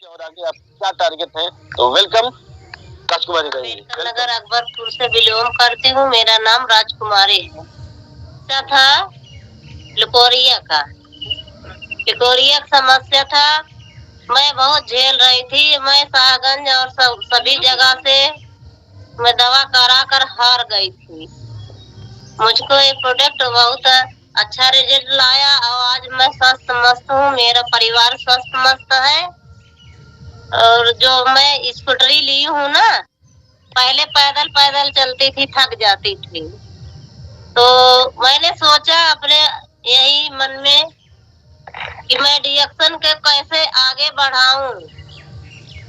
और आगे आप क्या टारगेट है? तो वेलकम राजकुमारी बहन। नगर अकबरपुर से बिलोंग करती हूँ। मेरा नाम राजकुमारी है। था लिकोरिया का समस्या था। मैं बहुत झेल रही थी। मैं शाहगंज और सभी जगह से मैं दवा करा कर हार गई थी। मुझको ये प्रोडक्ट बहुत अच्छा रिजल्ट लाया और आज मैं स्वस्थ मस्त हूँ। मेरा परिवार स्वस्थ मस्त है। और जो मैं स्कूटरी ली हूँ ना, पहले पैदल पैदल चलती थी, थक जाती थी। तो मैंने सोचा अपने यही मन में कि मैं डिएक्शन के कैसे आगे बढ़ाऊं।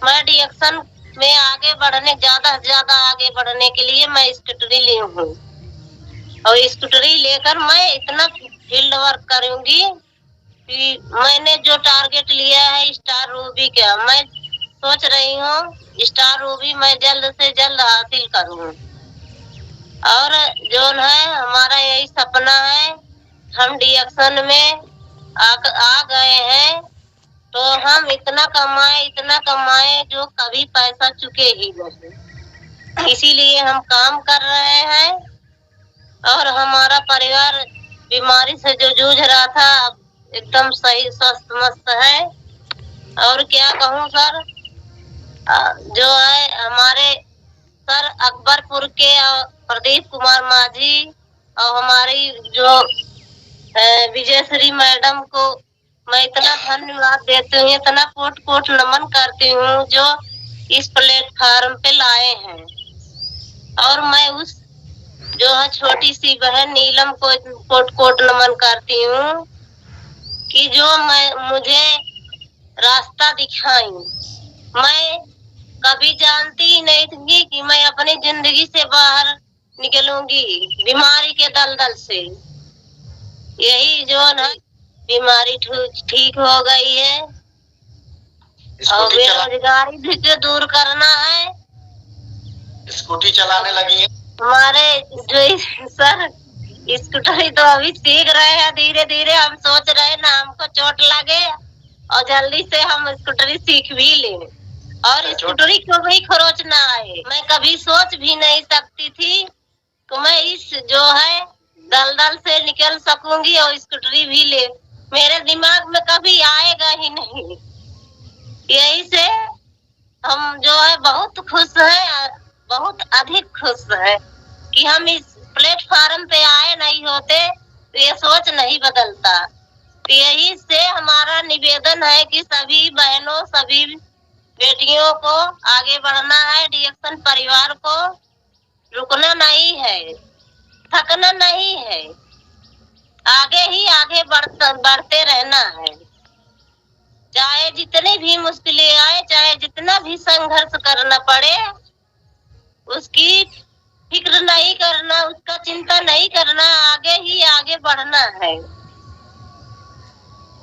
मैं डिएक्शन में आगे बढ़ने ज्यादा से ज्यादा आगे बढ़ने के लिए मैं स्कूटरी ली हूँ और स्कूटरी लेकर मैं इतना फील्ड वर्क करूंगी कि मैंने जो टारगेट लिया है स्टार रूबी का, मैं सोच रही हूँ स्टार रूबी मैं जल्द से जल्द हासिल करूँ। और जो है हमारा यही सपना है। हम डिएक्शन में आ गए हैं तो हम इतना कमाए जो कभी पैसा चुके ही नहीं। इसीलिए हम काम कर रहे हैं और हमारा परिवार बीमारी से जो जूझ रहा था अब एकदम सही स्वस्थ मस्त है। और क्या कहूँ सर, जो है हमारे सर अकबरपुर के प्रदीप कुमार माझी और हमारी जो विजयश्री मैडम को मैं इतना धन्यवाद देती हूँ, इतना कोट कोट नमन करती हूँ जो इस प्लेटफार्म पे लाए हैं। और मैं उस जो है छोटी सी बहन नीलम को कोट कोट नमन करती हूँ कि जो मुझे रास्ता दिखाई। मैं कभी जानती ही नहीं थी कि मैं अपनी जिंदगी से बाहर निकलूंगी बीमारी के दलदल से। यही जो है बीमारी ठीक हो गई है और बेरोजगारी भी जो दूर करना है। स्कूटी चलाने लगी है हमारे जो सर स्कूटरी तो अभी सीख रहे हैं धीरे धीरे। हम सोच रहे हैं ना हमको चोट लगे और जल्दी से हम स्कूटरी सीख भी लें और स्कूटरी को भी खरोच ना आए। मैं कभी सोच भी नहीं सकती थी कि मैं इस जो है दलदल से निकल सकूंगी और स्कूटरी भी ले। मेरे दिमाग में कभी आएगा ही नहीं। यही से हम जो है बहुत खुश हैं, बहुत अधिक खुश है कि हम इस प्लेटफार्म पे आए नहीं होते तो ये सोच नहीं बदलता। तो यही से हमारा निवेदन है कि सभी बहनों सभी बेटियों को आगे बढ़ना है। डिएक्शन परिवार को रुकना नहीं है, थकना नहीं है, आगे ही आगे बढ़ते रहना है। चाहे जितनी भी मुश्किलें आए, चाहे जितना भी संघर्ष करना पड़े, उसकी फिक्र नहीं करना, उसका चिंता नहीं करना, आगे ही आगे बढ़ना है।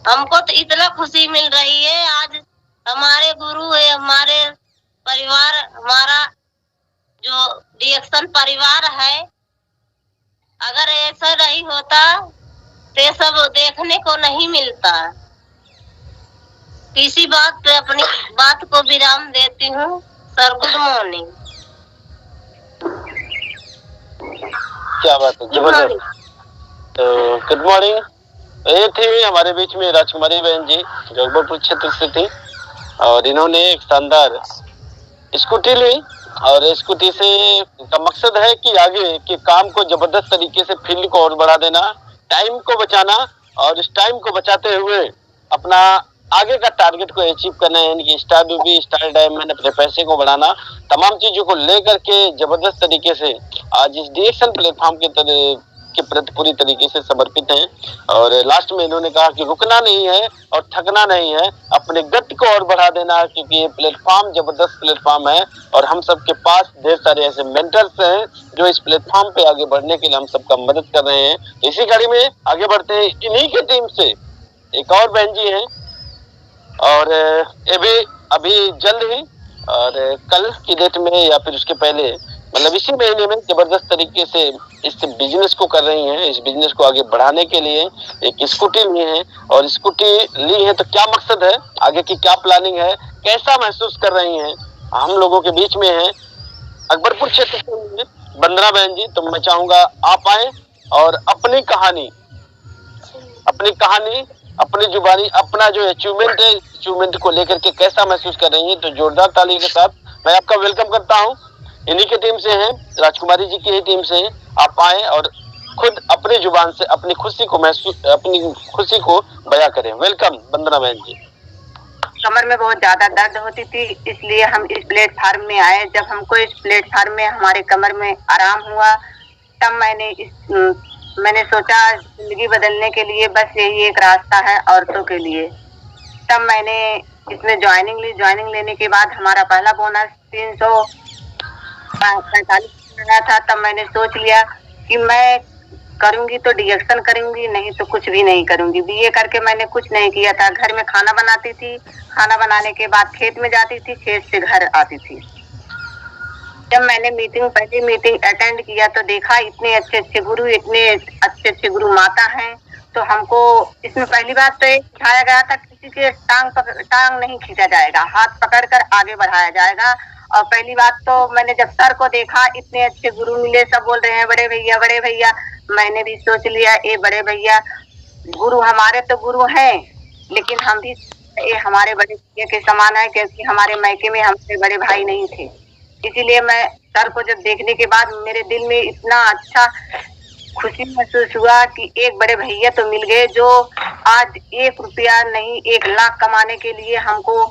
हमको तो इतना खुशी मिल रही है। आज हमारे गुरु है, हमारे परिवार, हमारा जो डिएक्शन परिवार है, अगर ऐसा नहीं होता तो ये सब देखने को नहीं मिलता। इसी बात पे अपनी बात को विराम देती हूँ। Sir good morning. क्या बात है, जबरदस्त। तो गुड मॉर्निंग। ये थी हमारे बीच में राजकुमारी बहन जी जो अकबरपुर क्षेत्र से थी और इन्होंने एक शानदार स्कूटी ली और स्कूटी से का मकसद है कि आगे के काम को जबरदस्त तरीके से फील्ड को और बढ़ा देना, टाइम को बचाना और इस टाइम को बचाते हुए अपना आगे का टारगेट को अचीव करना है। यानी कि स्टार रूबी, स्टार डायमंड, अपने पैसे को बढ़ाना, तमाम चीजों को लेकर के जबरदस्त तरीके से आज इस डिएक्शन प्लेटफॉर्म के प्रति पूरी तरीके से समर्पित हैं। और लास्ट में इन्होंने कहा कि रुकना नहीं है और थकना नहीं है, अपने गति को और बढ़ा देना है, क्योंकि ये प्लेटफॉर्म जबरदस्त प्लेटफॉर्म है और हम सबके पास ढेर सारे ऐसे मेंटर्स हैं जो इस प्लेटफॉर्म पे आगे बढ़ने के लिए हम सबका मदद कर रहे हैं। इसी कड़ी में आगे बढ़ते हैं। इन्हीं की टीम से एक और बहन जी हैं और ये भी अभी जल्द ही और कल की डेट में या फिर उसके पहले मतलब इसी महीने में जबरदस्त तरीके से इस बिजनेस को कर रही हैं। इस बिजनेस को आगे बढ़ाने के लिए एक स्कूटी ली है और स्कूटी ली है तो क्या मकसद है, आगे की क्या प्लानिंग है, कैसा महसूस कर रही हैं, हम लोगों के बीच में हैं अकबरपुर क्षेत्र से वंदना बहन जी। तो मैं चाहूंगा आप आए और अपनी कहानी, अपनी जुबानी, अपना जो अचीवमेंट है, अचीवमेंट को लेकर के कैसा महसूस कर रही हैं, तो जोरदार ताली के साथ मैं आपका वेलकम करता हूं। इन्हीं की टीम से हैं, राजकुमारी जी की ही टीम से हैं। आप आए और खुद अपनी जुबान से अपनी खुशी को बयां करें। वेलकम वंदना बहन जी। कमर में बहुत ज्यादा दर्द होती थी, इसलिए हम इस प्लेटफार्म में आए। जब हमको इस प्लेटफार्म में हमारे कमर में आराम हुआ, तब मैंने सोचा जिंदगी बदलने के लिए बस यही एक रास्ता है औरतों के लिए। तब मैंने इसमें ज्वाइनिंग ली। ज्वाइनिंग लेने के बाद हमारा पहला बोनस 345 आया था। तब मैंने सोच लिया कि मैं करूंगी तो डीएक्शन करूंगी, नहीं तो कुछ भी नहीं करूंगी। बीए करके मैंने कुछ नहीं किया था। घर में खाना बनाती थी, खाना बनाने के बाद खेत में जाती थी, खेत से घर आती थी। जब मैंने पहली मीटिंग अटेंड किया तो देखा इतने अच्छे अच्छे गुरु माता हैं। तो हमको इसमें पहली बात तो ये सिखाया गया था किसी के टांग नहीं खींचा जाएगा, हाथ पकड़कर आगे बढ़ाया जाएगा। और पहली बात तो मैंने जब सर को देखा, इतने अच्छे गुरु मिले, सब बोल रहे हैं बड़े भैया बड़े भैया। मैंने भी सोच लिया ये बड़े भैया गुरु हमारे तो गुरु हैं, लेकिन हम भी ये हमारे बड़े भैया के समान है, क्योंकि हमारे मायके में हमारे बड़े भाई नहीं थे। इसीलिए मैं सर को जब देखने के बाद मेरे दिल में इतना अच्छा खुशी महसूस हुआ कि एक बड़े भैया तो मिल गए जो आज 1 रुपया नहीं 1 लाख कमाने के लिए हमको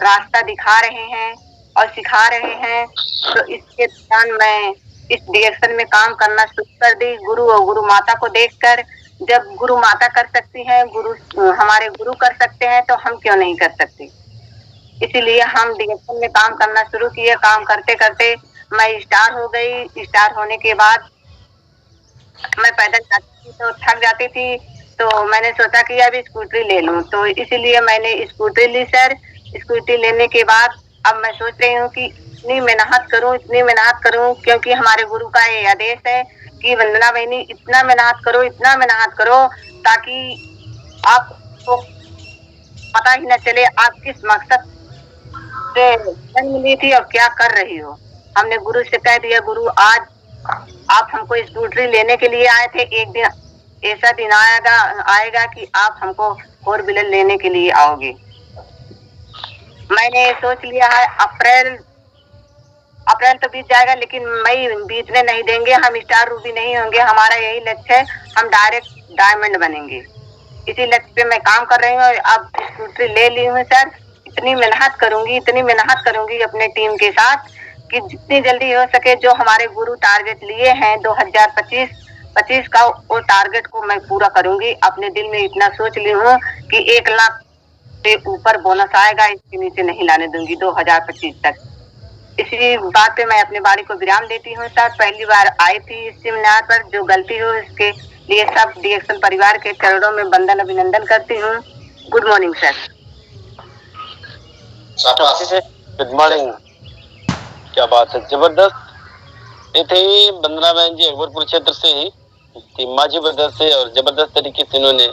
रास्ता दिखा रहे हैं और सिखा रहे हैं। तो इसके दौरान मैं इस डायरेक्शन में काम करना शुरू कर दी। गुरु और गुरु माता को देखकर, जब गुरु माता कर सकती हैं, हमारे गुरु कर सकते हैं, तो हम क्यों नहीं कर सकते। इसीलिए हम डायरेक्शन में काम करना शुरू किए। काम करते करते मैं स्टार हो गई। स्टार होने के बाद मैं पैदल जाती थी तो थक जाती थी, तो मैंने सोचा कि अब स्कूटरी ले लूं। तो इसीलिए मैंने स्कूटरी ली सर। स्कूटरी लेने के बाद अब मैं सोच रही हूँ कि इतनी मेहनत करूँ, क्योंकि हमारे गुरु का ये आदेश है कि वंदना बहनी इतना मेहनत करो ताकि आपको पता ही न चले आप किस मकसद से जन्म ली थी और क्या कर रही हो। हमने गुरु से कह दिया, गुरु आज आप हमको स्कूटरी लेने के लिए आए थे, एक दिन ऐसा दिन आएगा कि आप हमको 4 व्हीलर लेने के लिए आओगे। मैंने सोच लिया है अप्रैल तो बीत जाएगा, लेकिन मई बीतने नहीं देंगे। हम स्टार रूबी नहीं होंगे, हमारा यही लक्ष्य है, हम डायरेक्ट डायमंड बनेंगे। इसी लक्ष्य पे मैं काम कर रही हूँ। अब स्कूटरी ले ली हूँ सर। इतनी मेहनत करूंगी अपने टीम के साथ कि जितनी जल्दी हो सके जो हमारे गुरु टारगेट लिए हैं 2025 का, वो टारगेट को मैं पूरा करूंगी। अपने दिल में इतना सोच ली हूँ कि 1 लाख से ऊपर बोनस आएगा, इसके नीचे नहीं लाने दूंगी 2025 तक। इसी बात पे मैं अपने बाड़ी को विराम देती हूँ सर। पहली बार आई थी इस सेमिनार पर, जो गलती हो इसके लिए सब डीएक्शन परिवार के चरणों में वंदन अभिनंदन करती हूँ। Good morning sir. Good morning, क्या बात है, जबरदस्त। ये थे वंदना बहन जी अकबरपुर क्षेत्र से ही माजी ब्रदर से, और जबरदस्त तरीके से इन्होंने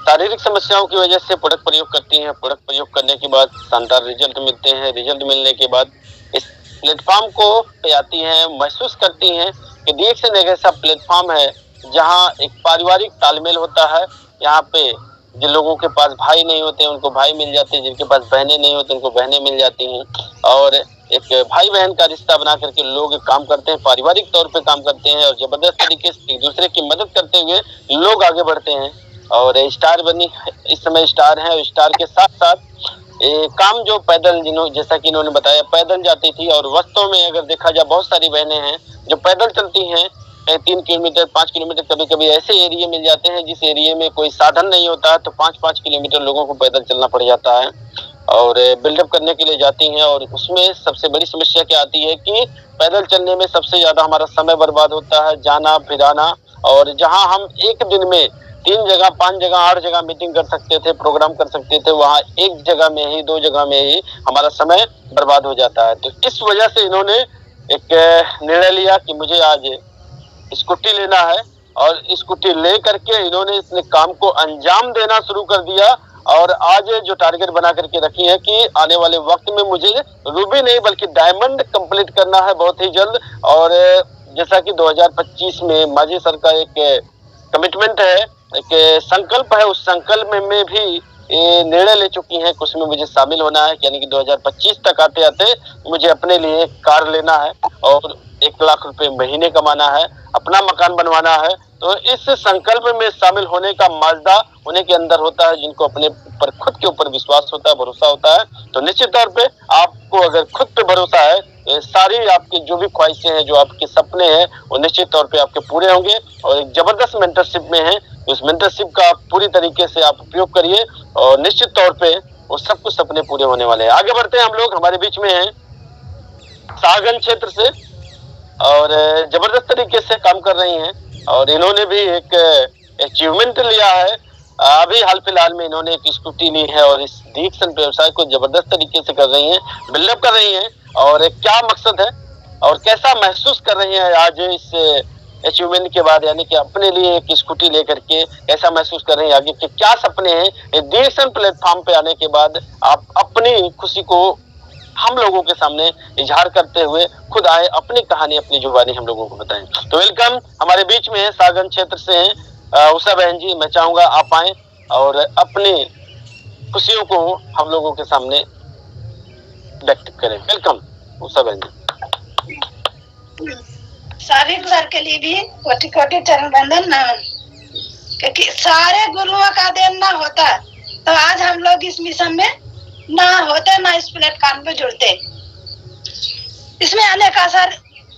शारीरिक समस्याओं की वजह से प्रोडक्ट प्रयोग करती हैं। प्रोडक्ट प्रयोग करने के बाद शानदार रिजल्ट मिलते हैं। रिजल्ट मिलने के बाद इस प्लेटफॉर्म को पे आती हैं, महसूस करती हैं कि डीएक्शन एक ऐसा प्लेटफॉर्म है जहां एक पारिवारिक तालमेल होता है। यहाँ पे जिन लोगों के पास भाई नहीं होते उनको भाई मिल जाते हैं, जिनके पास बहनें नहीं होती उनको बहनें मिल जाती हैं, और एक भाई बहन का रिश्ता बना करके लोग काम करते हैं, पारिवारिक तौर पे काम करते हैं, और जबरदस्त तरीके से एक दूसरे की मदद करते हुए लोग आगे बढ़ते हैं। और स्टार बनी इस समय स्टार है, और स्टार के साथ साथ काम जो पैदल, जैसा कि इन्होंने बताया, पैदल जाती थी। और वास्तव में अगर देखा जाए बहुत सारी बहनें हैं जो पैदल चलती हैं 3 किलोमीटर 5 किलोमीटर, कभी कभी ऐसे एरिया मिल जाते हैं जिस एरिया में कोई साधन नहीं होता है, तो 5-5 किलोमीटर लोगों को पैदल चलना पड़ जाता है और बिल्डअप करने के लिए जाती हैं। और उसमें सबसे बड़ी समस्या क्या आती है कि पैदल चलने में सबसे ज्यादा हमारा समय बर्बाद होता है, जाना फिराना। और जहां हम एक दिन में 3 जगह 5 जगह 8 जगह मीटिंग कर सकते थे, प्रोग्राम कर सकते थे, वहां एक जगह में ही 2 जगह में ही हमारा समय बर्बाद हो जाता है। तो इस वजह से इन्होंने एक निर्णय लिया कि मुझे आज स्कूटी लेना है, और स्कूटी ले करके इन्होंने इस काम को अंजाम देना शुरू कर दिया। और आज जो टारगेट बना करके रखी है कि आने वाले वक्त में मुझे रूबी नहीं बल्कि डायमंड कंप्लीट करना है बहुत ही जल्द। और जैसा कि 2025 में मांझी सर का एक कमिटमेंट है, एक संकल्प है, उस संकल्प में भी ये निर्णय ले चुकी हैं कि उसमें मुझे शामिल होना है, यानी कि 2025 तक आते आते मुझे अपने लिए कार लेना है और 1 लाख रुपए महीने कमाना है, अपना मकान बनवाना है। तो इस संकल्प में शामिल होने का माजदा उन्हीं के अंदर होता है जिनको अपने ऊपर, खुद के ऊपर विश्वास होता है, भरोसा होता है। तो निश्चित तौर पे आपको अगर खुद पे भरोसा है, सारी आपकी जो भी ख्वाहिशें हैं, जो आपके सपने हैं, वो निश्चित तौर पे आपके पूरे होंगे। और एक जबरदस्त मेंटरशिप में है, उस मेंटरशिप का आप पूरी तरीके से आप उपयोग करिए और निश्चित तौर पे वो सब कुछ सपने पूरे होने वाले हैं। आगे बढ़ते हैं हम लोग। हमारे बीच में है शाहगंज क्षेत्र से और जबरदस्त तरीके से काम कर रही हैं और इन्होंने भी एक अचीवमेंट लिया है। अभी हाल फिलहाल में इन्होंने एक स्कूटी ली है और इस डिएक्शन व्यवसाय को जबरदस्त तरीके से कर रही हैं, बिल्डअप कर रही हैं। और क्या मकसद है और कैसा महसूस कर रही हैं आज इस अचीवमेंट के बाद, यानी कि अपने लिए एक स्कूटी लेकर के कैसा महसूस कर रही हैं, आगे के क्या सपने हैं, डिएक्शन प्लेटफॉर्म पे आने के बाद आप अपनी खुशी को हम लोगों के सामने इजहार करते हुए खुद आए, अपनी कहानी, अपनी जुबानी हम लोगों को बताएं। तो वेलकम, हमारे बीच में है शाहगंज क्षेत्र से हैं उषा बहन जी। मैं चाहूंगा आप आए और अपनी खुशियों को हम लोगों के सामने व्यक्त करें। वेलकम उषा बहन जी। सभी सर के लिए भी कोटि कोटि चरण वंदन नमन, क्योंकि सारे गुरुओं का देन ना होता तो आज हम लोग इस मिशन में ना होते, ना इस प्लेटफॉर्म पे जुड़ते। इसमें आने का सर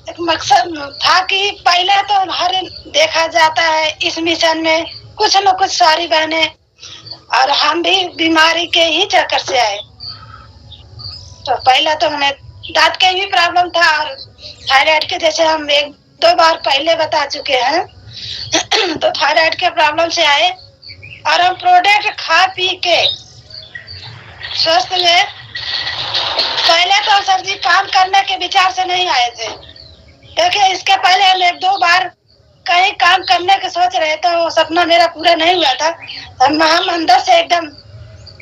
एक मकसद था कि पहले तो हर देखा जाता है इस मिशन में कुछ न कुछ सारी बहनें और हम भी बीमारी के ही चक्कर से आए। तो पहले तो हमें दांत के भी प्रॉब्लम था और थायराइड के, जैसे हम 1-2 बार पहले बता चुके हैं। तो थायराइड के प्रॉब्लम से आए और हम प्रोडक्ट खा पी के स्वस्थ हुए। पहले तो सर जी काम करने के विचार से नहीं आए थे, क्योंकि इसके पहले हम 1-2 बार कहीं काम करने के सोच रहे थे, वो सपना मेरा पूरा नहीं हुआ था। हम अंदर से एकदम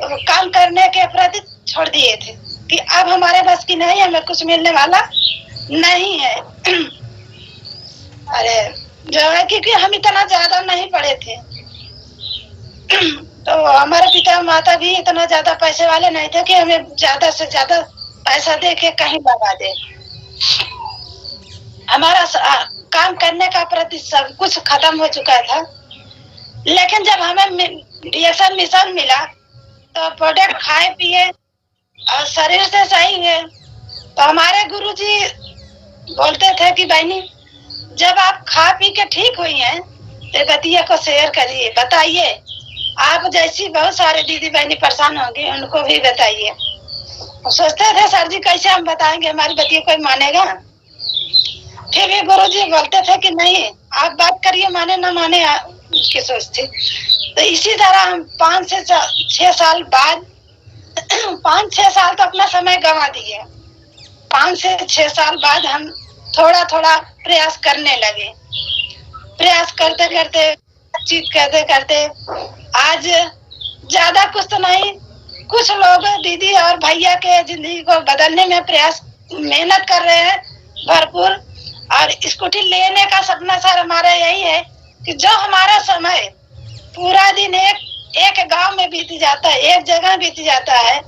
काम करने के प्रति छोड़ दिए थे कि अब हमारे बस की नहीं, हमें कुछ मिलने वाला नहीं है। अरे जो है क्योंकि हम इतना ज्यादा नहीं पढ़े थे, तो हमारे पिता माता भी इतना ज्यादा पैसे वाले नहीं थे कि हमें ज्यादा से ज्यादा पैसा दे के कहीं लगा दे। हमारा काम करने का प्रति सब कुछ खत्म हो चुका था। लेकिन जब हमें डिएक्शन मिशन मिला तो प्रोडक्ट खाए पिए और शरीर से सही है। तो हमारे गुरुजी बोलते थे कि बहनी जब आप खा पी के ठीक हुई हैं तो बतिया को शेयर करिए, बताइए। आप जैसी बहुत सारे दीदी बहनी परेशान होंगी, उनको भी बताइए। सोचते थे सर जी कैसे हम बताएंगे, हमारी बतिया कोई मानेगा। फिर भी गुरुजी बोलते थे कि नहीं आप बात करिए, माने ना माने उनकी सोच थी। तो इसी तरह हम 5 से 6 साल बाद 5-6 साल तो अपना समय गंवा दिए। 5 से 6 साल बाद हम थोड़ा थोड़ा प्रयास करने लगे। प्रयास करते करते, बातचीत करते करते आज ज्यादा कुछ तो नहीं, कुछ लोग दीदी और भैया के जिंदगी को बदलने में प्रयास मेहनत कर रहे हैं भरपूर। और स्कूटी लेने का सपना सर हमारा यही है कि जो हमारा समय पूरा दिन एक गांव में बीत जाता है, एक जगह बीत जाता है,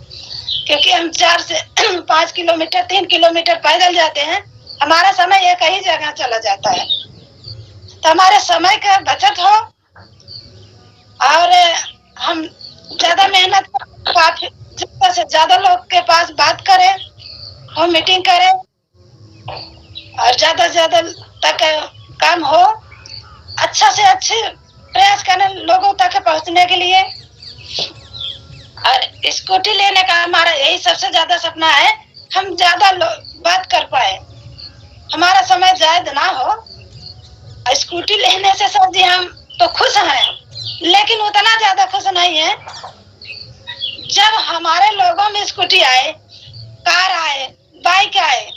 क्योंकि हम 4 से 5 किलोमीटर 3 किलोमीटर पैदल जाते हैं, हमारा समय एक ही जगह चला जाता है। तो हमारे समय का बचत हो और हम ज्यादा मेहनत, काफी ज्यादा से ज्यादा लोग के पास बात करें, हम मीटिंग करें और ज्यादा से ज्यादा तक काम हो, अच्छा से अच्छे प्रयास करें लोगों तक पहुंचने के लिए। और स्कूटी लेने का हमारा यही सबसे ज्यादा सपना है, हम ज्यादा बात कर पाए, हमारा समय जायद ना हो। स्कूटी लेने से सर जी हम तो खुश हैं, लेकिन उतना ज्यादा खुश नहीं है। जब हमारे लोगों में स्कूटी आए, कार आए, बाइक आए,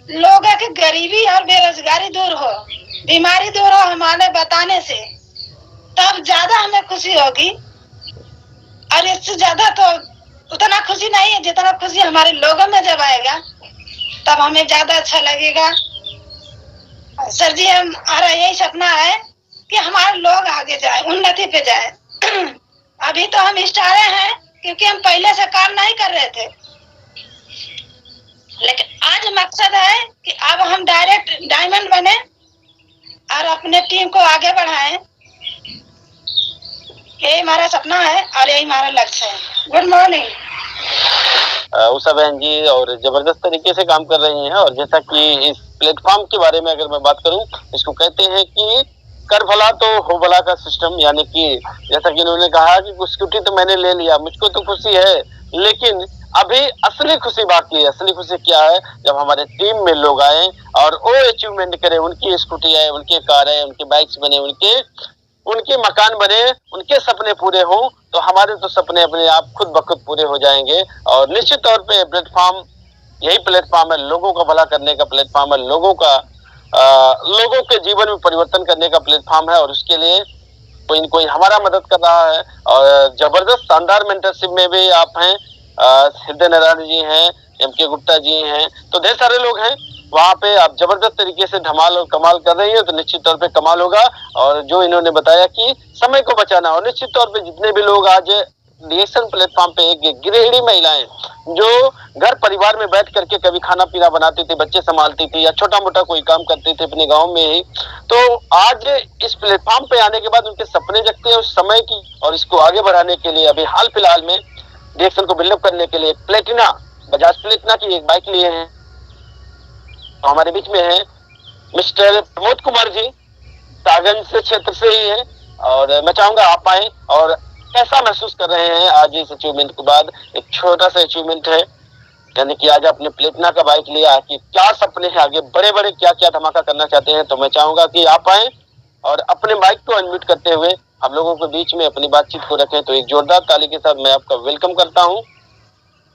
लोगों की गरीबी और बेरोजगारी दूर हो, बीमारी दूर हो हमारे बताने से, तब ज्यादा हमें खुशी होगी। और इससे ज्यादा तो उतना खुशी नहीं है जितना खुशी हमारे लोगों में जब आएगा तब हमें ज्यादा अच्छा लगेगा। सर जी, हमारा यही सपना है कि हमारे लोग आगे जाए, उन्नति पे जाए। अभी तो हम स्टारे हैं क्योंकि हम पहले से काम नहीं कर रहे थे, लेकिन आज मकसद है कि अब हम डायरेक्ट डायमंड बने और अपने टीम को आगे बढ़ाएं। यही हमारा सपना है और यही हमारा लक्ष्य है। Good morning. उषा बहन जी और जबरदस्त तरीके से काम कर रही हैं। और जैसा कि इस प्लेटफॉर्म के बारे में अगर मैं बात करूं, इसको कहते हैं कि कर भला तो हो भला का सिस्टम। यानी कि जैसा कि इन्होंने कहा कि स्कूटी तो मैंने ले लिया, मुझको तो खुशी है, लेकिन अभी असली खुशी बाकी है। असली खुशी क्या है? जब हमारे टीम में लोग आए और वो अचीवमेंट करें, उनकी स्कूटी आए, उनके कार आए, उनके बाइक्स बने, उनके मकान बने, उनके सपने पूरे हों, तो हमारे तो सपने अपने आप खुद ब खुद पूरे हो जाएंगे। और निश्चित तौर पे प्लेटफॉर्म यही प्लेटफॉर्म है, लोगों का भला करने का प्लेटफॉर्म है, लोगों के जीवन में परिवर्तन करने का प्लेटफॉर्म है। और उसके लिए कोई न कोई हमारा मदद कर रहा है। और जबरदस्त शानदार मेंटरशिप में भी आप हैं, हृदय नारायण जी हैं, एम.के. गुप्ता जी हैं, तो ढेर सारे लोग हैं वहाँ पे। आप जबरदस्त तरीके से धमाल और कमाल कर रही है, तो निश्चित तौर पे कमाल होगा। और जो इन्होंने बताया कि समय को बचाना, और निश्चित तौर पे जितने भी लोग आज डीएक्शन प्लेटफॉर्म पे, एक गृहिणी महिलाएं जो घर परिवार में बैठ करके कभी खाना पीना बनाती थी, बच्चे संभालती थी, या छोटा मोटा कोई काम करती थी अपने गाँव में ही, तो आज इस प्लेटफॉर्म पे आने के बाद उनके सपने जगते हैं उस समय की। और इसको आगे बढ़ाने के लिए अभी हाल फिलहाल में डीएक्शन को बिल्डअप करने के लिए प्लेटिना, बजाज प्लेटिना की एक बाइक लिए हैं। तो हमारे बीच में है मिस्टर प्रमोद कुमार जी, सागंज से क्षेत्र से ही है। और मैं चाहूंगा आप आए और कैसा महसूस कर रहे हैं आज इस अचीवमेंट के बाद। एक छोटा सा अचीवमेंट है, यानी कि आज आपने प्लेटिना का बाइक लिया, कि क्या सपने हैं आगे, बड़े बड़े क्या क्या धमाका करना चाहते हैं। तो मैं चाहूंगा कि आप आए और अपने माइक को अनम्यूट करते हुए हम लोगों के बीच में अपनी बातचीत को रखें। तो एक जोरदार ताली के साथ मैं आपका वेलकम करता हूँ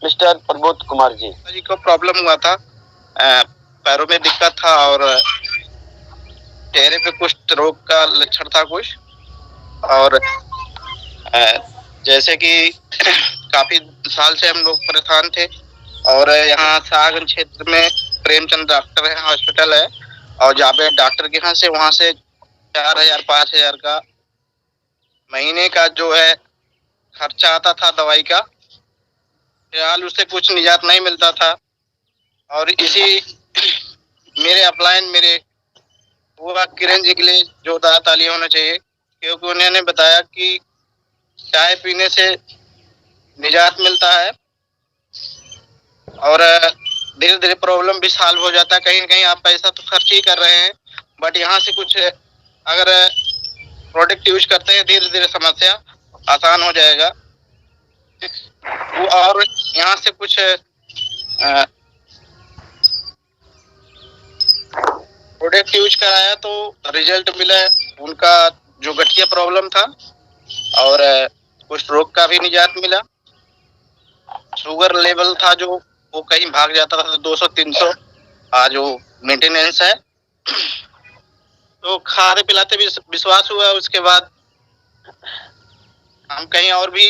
मिस्टर प्रमोद कुमार जी। जी को प्रॉब्लम हुआ था, पैरों में दिक्कत था और चेहरे पे कुछ रोग का लक्षण था कुछ। और जैसे कि काफी साल से हम लोग परेशान थे। और यहाँ सागन क्षेत्र में प्रेमचंद डॉक्टर है, हॉस्पिटल है, और जाबे डॉक्टर के यहाँ से वहाँ से 4,000-5,000 का महीने का जो है खर्चा आता था दवाई का। फिलहाल उससे कुछ निजात नहीं मिलता था। और इसी मेरे अपलाइन मेरे हुआ किरण जी के लिए जोरदार ताली होना चाहिए, क्योंकि उन्होंने बताया कि चाय पीने से निजात मिलता है और धीरे धीरे प्रॉब्लम भी सॉल्व हो जाता है। कहीं न कहीं आप पैसा तो खर्च ही कर रहे हैं, बट यहाँ से कुछ अगर प्रोडक्ट यूज करते हैं धीरे धीरे समस्या आसान हो जाएगा। और यहाँ से कुछ प्रोडक्ट यूज कराया तो रिजल्ट मिला। उनका जो गठिया प्रॉब्लम था और कुछ रोग का भी निजात मिला। शुगर लेवल था जो वो कहीं भाग जाता था 200-300, आज वो मेंटेनेंस है। तो खाते पिलाते भी विश्वास हुआ। उसके बाद हम कहीं और भी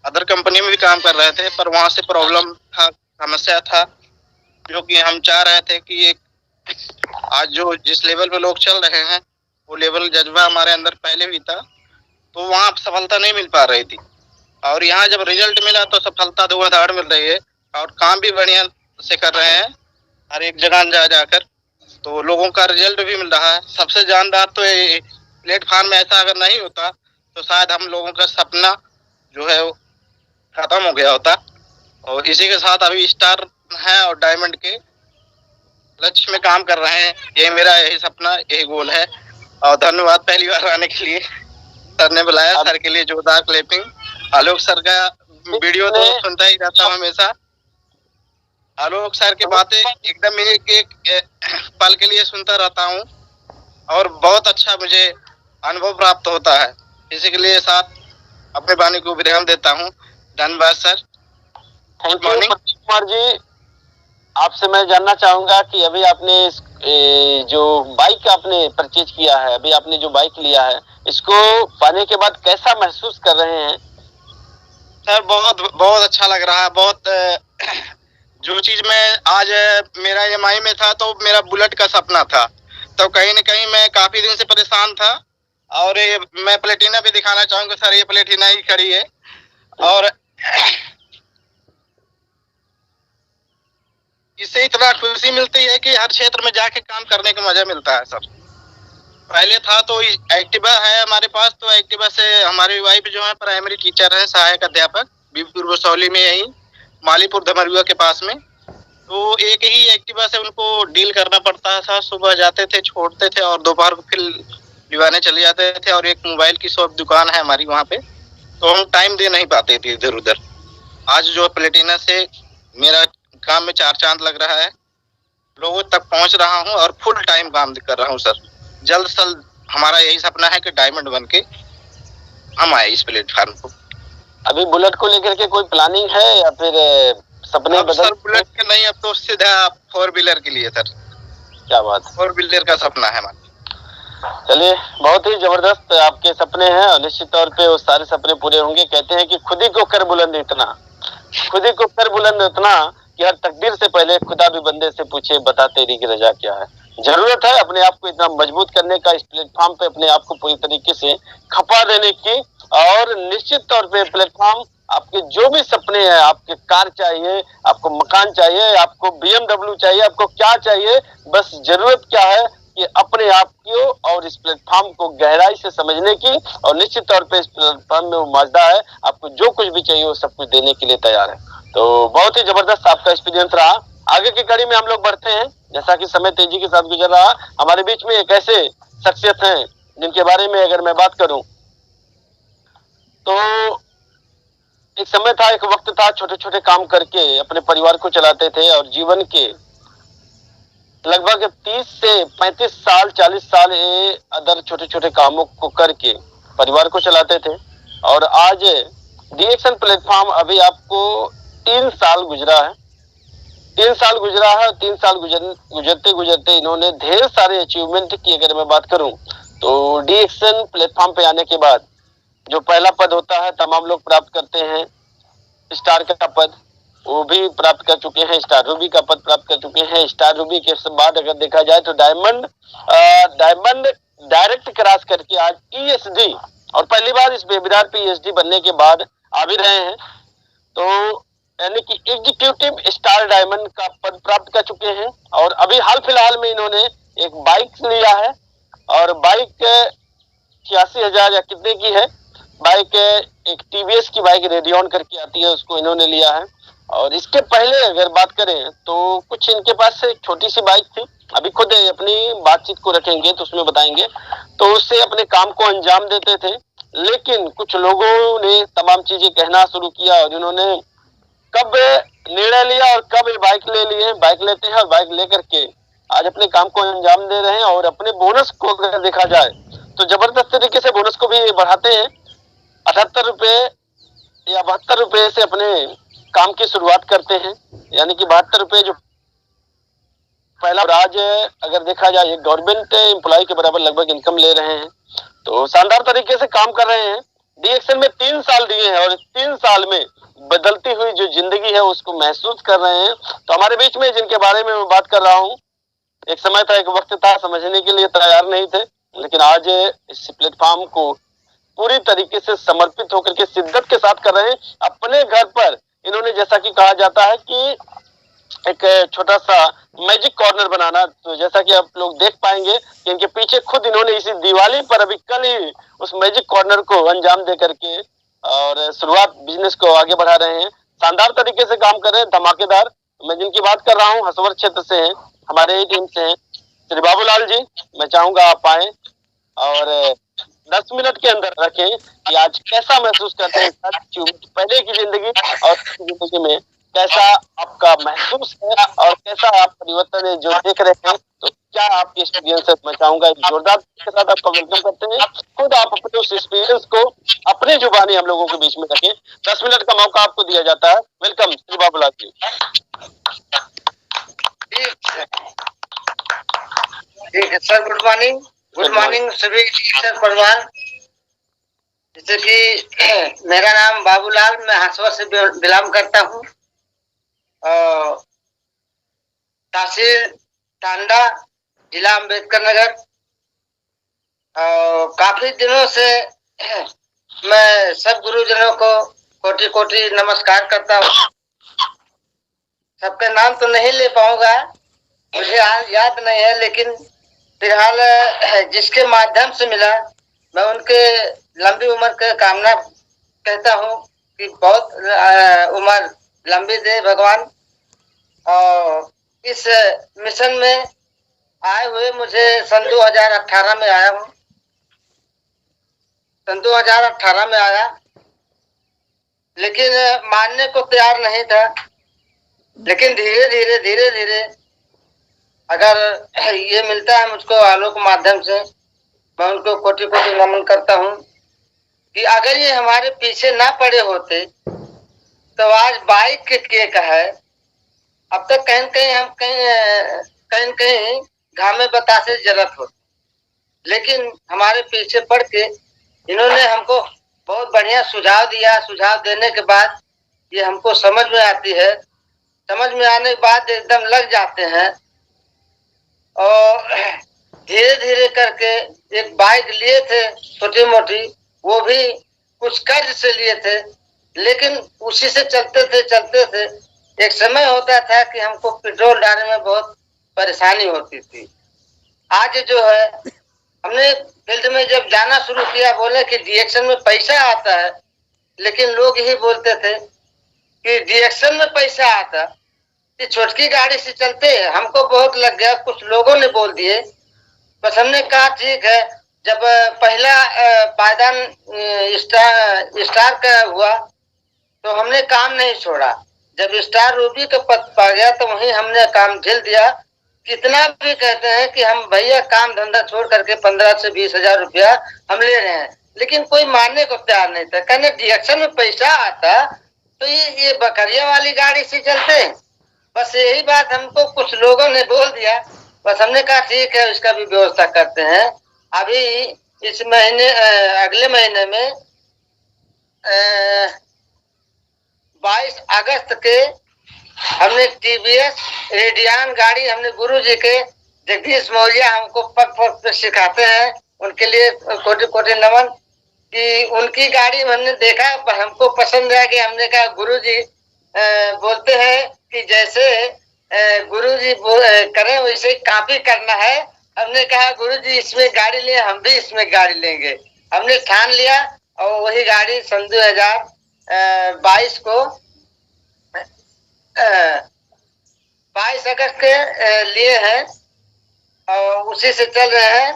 अदर कंपनी में भी काम कर रहे थे, पर वहाँ से प्रॉब्लम था, समस्या था, जो कि हम चाह रहे थे कि एक आज जो जिस लेवल पे लोग चल रहे हैं वो लेवल जज्बा हमारे अंदर पहले भी था, तो वहाँ सफलता नहीं मिल पा रही थी। और यहाँ जब रिजल्ट मिला तो सफलता धुआंधार मिल रही है और काम भी बढ़िया से कर रहे हैं हर एक जगह जा जाकर, तो लोगों का रिजल्ट भी मिल रहा है। सबसे जानदार तो प्लेटफॉर्म ऐसा अगर नहीं होता तो शायद हम लोगों का सपना जो है वो खत्म हो गया होता। और इसी के साथ अभी स्टार है और डायमंड के लक्ष्य में काम कर रहे हैं। ये मेरा यही सपना, यही गोल है। और धन्यवाद पहली बार आने के लिए, सर ने बुलाया। सर के लिए जोरदार क्लैपिंग। आलोक सर का वीडियो तो सुनता ही रहता हूँ हमेशा। आलोक सर की बातें एकदम एक पल के लिए सुनता रहता हूँ और बहुत अच्छा मुझे अनुभव प्राप्त होता है। इसी के लिए साथ अपने वाणी को विराम देता हूँ। धन्यवाद sir. Thank you Kumar ji. आपसे मैं जानना चाहूंगा कि अभी आपने जो बाइक आपने परचेज किया है, अभी आपने जो बाइक लिया है, इसको पाने के बाद कैसा महसूस कर रहे हैं? सर बहुत बहुत अच्छा लग रहा है। बहुत जो चीज मैं आज मेरा EMI में था तो मेरा बुलेट का सपना था, तो कहीं न कहीं मैं काफी दिन से परेशान था। और ये मैं प्लेटिना भी दिखाना चाहूंगा सर, ये प्लेटिना ही खड़ी है। और इससे इतना खुशी मिलती है कि हर क्षेत्र में जाके काम करने का मजा मिलता है सर। पहले था तो एक्टिवा है हमारे पास, तो एक्टिवा से हमारी वाइफ जो है प्राइमरी टीचर है, सहायक अध्यापक बीबीपुर बसौली में, यही मालीपुर धमरुआ के पास में। तो एक ही एक्टिवा से उनको डील करना पड़ता था। सुबह जाते थे, छोड़ते थे और दोपहर को फिर लिवाने चले जाते थे। और एक मोबाइल की शॉप दुकान है हमारी वहाँ पे, तो हम टाइम दे नहीं पाते थे इधर उधर। आज जो प्लेटिना से मेरा काम में चार चांद लग रहा है, लोगों तक पहुँच रहा हूँ और फुल टाइम काम कर रहा हूँ सर। जल्द से जल्द हमारा यही सपना है कि डायमंड बन के हम आए इस प्लेटफार्म को। अभी बुलेट को लेकर के कोई प्लानिंग है या फिर सपने बदल? सर बुलेट के नहीं, अब तो सीधा 4 व्हीलर के लिए सर। क्या बात, 4 व्हीलर का सपना है हमारा। चलिए, बहुत ही जबरदस्त आपके सपने हैं और निश्चित तौर पे वो सारे सपने पूरे होंगे। कहते हैं कि खुद ही को कर बुलंद इतना, खुद ही को कर बुलंद इतना कि हर तकदीर से पहले खुदा भी बंदे से पूछे बता तेरी की रजा क्या है। जरूरत है अपने आप को इतना मजबूत करने का, इस प्लेटफॉर्म पे अपने आप को पूरी तरीके से खपा देने की। और निश्चित तौर पे प्लेटफॉर्म आपके जो भी सपने हैं, आपके कार चाहिए, आपको मकान चाहिए, आपको BMW चाहिए, आपको क्या चाहिए, बस जरूरत क्या है कि अपने आप को और इस प्लेटफॉर्म को गहराई से समझने की। और निश्चित तौर पे इस प्लेटफॉर्म में वो मौजूदा है, आपको जो कुछ भी चाहिए वो सब कुछ देने के लिए तैयार है। तो बहुत ही जबरदस्त आपका एक्सपीरियंस रहा। आगे की कड़ी में हम लोग बढ़ते हैं। जैसा कि समय तेजी के साथ गुजर रहा, हमारे बीच में एक ऐसे शख्सियत हैं जिनके बारे में अगर मैं बात करूं तो एक समय था, एक वक्त था, छोटे छोटे काम करके अपने परिवार को चलाते थे और जीवन के लगभग 30 से 35 साल 40 साल ये अदर छोटे छोटे कामों को करके परिवार को चलाते थे। और आज DXN प्लेटफॉर्म अभी आपको 3 साल गुजरा है, 3 साल गुजरा है। 3 साल गुजरते गुजरते इन्होंने ढेर सारे अचीवमेंट की अगर मैं बात करूं तो DXN प्लेटफॉर्म पे आने के बाद जो पहला पद होता है तमाम लोग प्राप्त करते हैं, स्टार का पद, वो भी प्राप्त कर चुके हैं। स्टार रूबी का पद प्राप्त कर चुके हैं। स्टार रूबी के बाद अगर देखा जाए तो डायमंड डायरेक्ट क्रॉस करके आज ESD, और पहली बार इस वेबिनार पे ESD बनने के बाद आ भी रहे हैं। तो यानी कि एग्जीक्यूटिव स्टार डायमंड का पद प्राप्त कर चुके हैं। और अभी हाल फिलहाल में इन्होंने एक बाइक लिया है, और बाइक 86,000 या कितने की है बाइक, एक TVS की बाइक रेडियन करके आती है, उसको इन्होंने लिया है। और इसके पहले अगर बात करें तो कुछ इनके पास एक छोटी सी बाइक थी, अभी खुद अपनी बातचीत को रखेंगे तो उसमें बताएंगे, तो उससे अपने काम को अंजाम देते थे। लेकिन कुछ लोगों ने तमाम चीजें कहना शुरू किया और इन्होंने कब निर्णय लिया और कब ये बाइक ले लिए, बाइक लेते हैं और बाइक लेकर के आज अपने काम को अंजाम दे रहे हैं। और अपने बोनस को अगर देखा जाए तो जबरदस्त तरीके से बोनस को भी बढ़ाते हैं। 78 रुपए या 72 रुपए से अपने काम की शुरुआत करते हैं, यानी कि 72 रुपए जो पहला। आज अगर देखा जाए गवर्नमेंट एम्प्लॉय के बराबर लगभग इनकम ले रहे हैं, तो शानदार तरीके से काम कर रहे हैं। DXN में 3 साल दिए हैं और इस 3 साल में बदलती हुई जो जिंदगी है उसको महसूस कर रहे हैं। तो हमारे बीच में जिनके बारे में मैं बात कर रहा हूँ, एक समय था, एक वक्त था, समझने के लिए तैयार नहीं थे, लेकिन आज इस प्लेटफॉर्म को पूरी तरीके से समर्पित होकर के शिद्दत के साथ कर रहे हैं। अपने घर पर इन्होंने, जैसा कि कहा जाता है कि एक छोटा सा मैजिक कॉर्नर बनाना, तो जैसा कि आप लोग देख पाएंगे कि इनके पीछे खुद इन्होंने इसी दिवाली पर अभी कल ही उस मैजिक कॉर्नर को अंजाम दे करके और शुरुआत बिजनेस को आगे बढ़ा रहे हैं। शानदार तरीके से काम कर रहे हैं, धमाकेदार। मैं जिनकी बात कर रहा हूँ हसवर क्षेत्र से हैं, हमारे ही टीम से हैं, श्री बाबूलाल जी। मैं चाहूंगा आप आए और 10 मिनट के अंदर रखें कि आज कैसा महसूस करते हैं पहले की जिंदगी और जिंदगी में कैसा आपका महसूस है और कैसा आप परिवर्तन जो देख रहे हैं, तो क्या आपके एक्सपीरियंस है। मैं चाहूंगा एक जोरदार के साथ आपका वेलकम करते हैं। खुद आप अपने उस एक्सपीरियंस को अपने जुबानी हम लोगों के बीच में रखें। 10 मिनट का मौका आपको दिया जाता है। वेलकम श्री बाबूलाल जी। ठीक है सर, गुड मॉर्निंग सभी सर परिवार। जैसे कि मेरा नाम बाबूलाल, मैं हंसवर से बिलोंग करता हूँ। तहसील टांडा, जिला अम्बेडकर नगर। काफी दिनों से मैं सब गुरुजनों को कोटि कोटि नमस्कार करता हूँ। सबका नाम तो नहीं ले पाऊंगा, मुझे याद नहीं है, लेकिन फिलहाल जिसके माध्यम से मिला, मैं उनके लंबी उम्र की कामना कहता हूँ कि बहुत उम्र लंबी दे भगवान। और इस मिशन में आए हुए मुझे सन 2018 में आया हूँ। सन 2018 में आया, लेकिन मानने को तैयार नहीं था। लेकिन धीरे धीरे अगर ये मिलता है मुझको आलोक माध्यम से, मैं उनको कोटि कोटि नमन करता हूँ कि अगर ये हमारे पीछे ना पड़े होते तो आज बाइक के है, अब तक कहीं कहीं हम कहीं घामे बतासे जलत होते। लेकिन हमारे पीछे पड़ के इन्होंने हमको बहुत बढ़िया सुझाव दिया। सुझाव देने के बाद ये हमको समझ में आती है। समझ में आने के बाद एकदम लग जाते हैं। और धीरे धीरे करके एक बाइक लिए थे छोटी मोटी, वो भी कुछ कर्ज से लिए थे, लेकिन उसी से चलते थे। एक समय होता था कि हमको पेट्रोल डालने में बहुत परेशानी होती थी। आज जो है हमने फील्ड में जब जाना शुरू किया, बोले कि डीएक्शन में पैसा आता है, लेकिन लोग यही बोलते थे कि डीएक्शन में पैसा आता, ये छोटकी गाड़ी से चलते। हमको बहुत लग गया, कुछ लोगों ने बोल दिए, बस हमने कहा ठीक है। जब पहला पायदान स्टार का हुआ तो हमने काम नहीं छोड़ा। जब स्टार रूबी का पद पा गया तो वहीं हमने काम झेल दिया। कितना भी कहते हैं कि हम भैया काम धंधा छोड़ करके 15 से 20 हजार रुपया हम ले रहे हैं, लेकिन कोई मानने को तैयार नहीं था। कहने डीएक्शन में पैसा आता तो ये बकरिया वाली गाड़ी से चलते। बस यही बात हमको कुछ लोगों ने बोल दिया, बस हमने कहा ठीक है, इसका भी व्यवस्था करते हैं। अभी इस महीने अगले महीने में 22 अगस्त के हमने टीवीएस रेडियन गाड़ी, हमने गुरुजी के जगदीश मौर्य हमको पग पग पे सिखाते हैं, उनके लिए कोटि कोटि नमन। कि उनकी गाड़ी हमने देखा, हमको पसंद आ गया। हमने कहा गुरुजी बोलते हैं कि जैसे गुरुजी करें वैसे कॉपी करना है। हमने कहा गुरुजी इसमें गाड़ी लिए, हम भी इसमें गाड़ी लेंगे। हमने ठान लिया और वही गाड़ी सन 2022 को 22 अगस्त के लिए है और उसी से चल रहे हैं।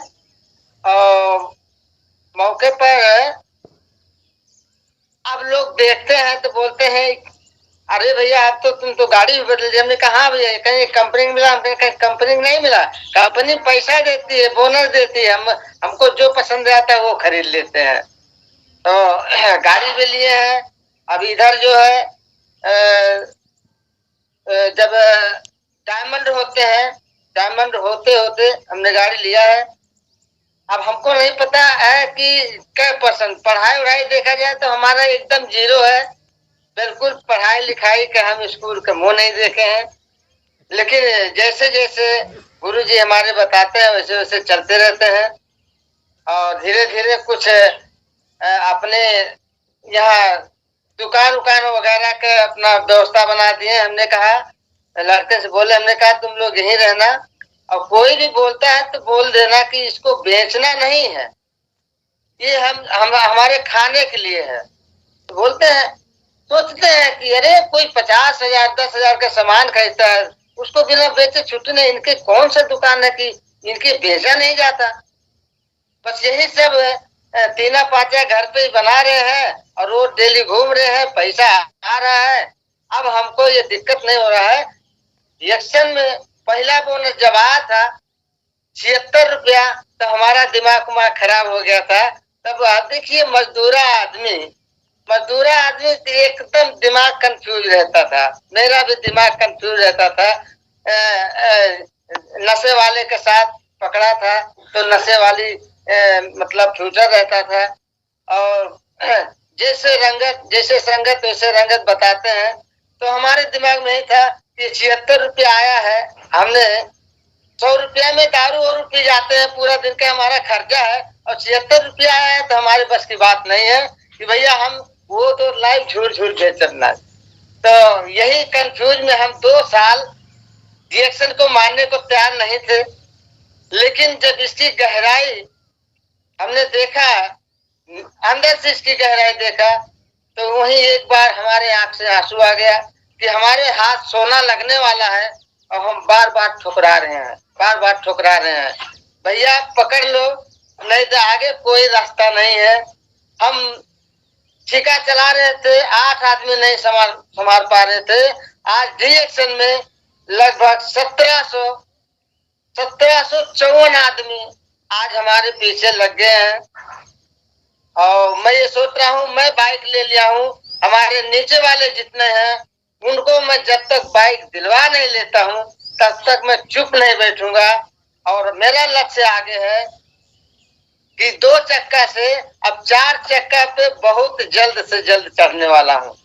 और मौके पर अब लोग देखते हैं तो बोलते हैं अरे भैया आप तो तुम तो गाड़ी भी बदल दी। हमने कहा भैया कहीं कंपनी मिला? हमने कहीं कंपनी नहीं मिला, कंपनी पैसा देती है, बोनस देती है, हमको जो पसंद आता है वो खरीद लेते हैं। तो गाड़ी भी लिए हैं। अब इधर जो है जब डायमंड होते हैं, डायमंड होते होते हमने गाड़ी लिया है। अब हमको नहीं पता है कि क्या परसेंट पढ़ाई उढ़ाई देखा जाए तो हमारा एकदम 0 है। बिल्कुल पढ़ाई लिखाई का हम स्कूल का मुंह नहीं देखे हैं। लेकिन जैसे जैसे गुरुजी हमारे बताते हैं वैसे वैसे चलते रहते हैं। और धीरे धीरे कुछ अपने यहाँ दुकान वगैरह के अपना व्यवस्था बना दिए। हमने कहा लड़के से बोले, हमने कहा तुम लोग यहीं रहना और कोई भी बोलता है तो बोल देना कि इसको बेचना नहीं है, ये हम हमारे खाने के लिए है। तो बोलते हैं, सोचते हैं कि अरे कोई 50,000 10,000 का सामान खरीदता है, उसको बिना बेचे छुट्टी नहीं। इनके कौन सा दुकान है कि इनके बेचा नहीं जाता। बस यही सब तीना पाचा घर पे ही बना रहे हैं और रोज डेली घूम रहे हैं, पैसा आ रहा है। अब हमको ये दिक्कत नहीं हो रहा है। इलेक्शन में पहला बोनस जब आया था 76 रुपया, तो हमारा दिमाग खराब हो गया था। तब देखिए मजदूरा आदमी एकदम दिमाग कंफ्यूज रहता था। मेरा भी दिमाग कंफ्यूज रहता था। नशे वाले के साथ पकड़ा था तो नशे वाली मतलब फ्यूचर रहता था। और जैसे संगत वैसे रंगत बताते हैं। तो हमारे दिमाग में ही था कि 76 रुपया आया है, हमने 100 रुपया में दारू और पी जाते हैं, पूरा दिन का हमारा खर्चा है, और 76 रुपया आया है तो हमारे बस की बात नहीं है कि भैया हम वो तो लाइव झूठ झूठ बेचना। तो यही कंफ्यूज में हम 2 साल रिएक्शन को मानने को तैयार नहीं थे। लेकिन जब इसकी गहराई हमने देखा, अंदर से इसकी गहराई देखा, तो वही एक बार हमारे आंख से आंसू आ गया कि हमारे हाथ सोना लगने वाला है और हम बार बार ठुकरा रहे हैं। भैया पकड़ लो, नहीं तो आगे कोई रास्ता नहीं है। हम ठेका चला रहे थे, 8 आदमी नहीं संभाल पा रहे थे। आज रिएक्शन में लगभग 1754 आदमी आज हमारे पीछे लग गए हैं। और मैं ये सोच रहा हूँ, मैं बाइक ले लिया हूँ, हमारे नीचे वाले जितने हैं उनको मैं जब तक बाइक दिलवा नहीं लेता हूँ तब तक मैं चुप नहीं बैठूंगा। और मेरा लक्ष्य आगे है कि 2 चक्का से अब 4 चक्का पे बहुत जल्द से जल्द चढ़ने वाला हूँ।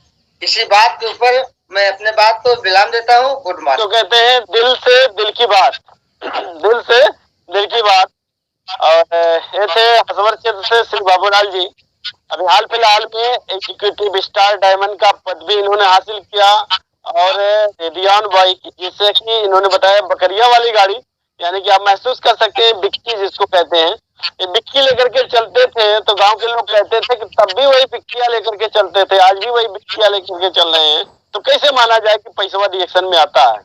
इसी बात के ऊपर मैं अपने बात को विराम देता हूँ। Good morning. तो कहते हैं दिल से दिल की बात, दिल से दिल की बात। और ये थे हसवर क्षेत्र से श्री बाबूलाल जी। अभी हाल फिलहाल में एग्जीक्यूटिव स्टार डायमंड का पद भी इन्होंने हासिल किया। और रेडियन बाइक, जिससे कि इन्होंने बताया बकरिया वाली गाड़ी, यानी कि आप महसूस कर सकते हैं बिक्की जिसको कहते हैं, ये बिक्की लेकर के चलते थे। तो गांव के लोग कहते थे कि तब भी वही बिक्किया लेकर के चलते थे, आज भी वही बिक्किया लेकर के चल रहे हैं। तो कैसे माना जाए कि पैसा रिएक्शन में आता है।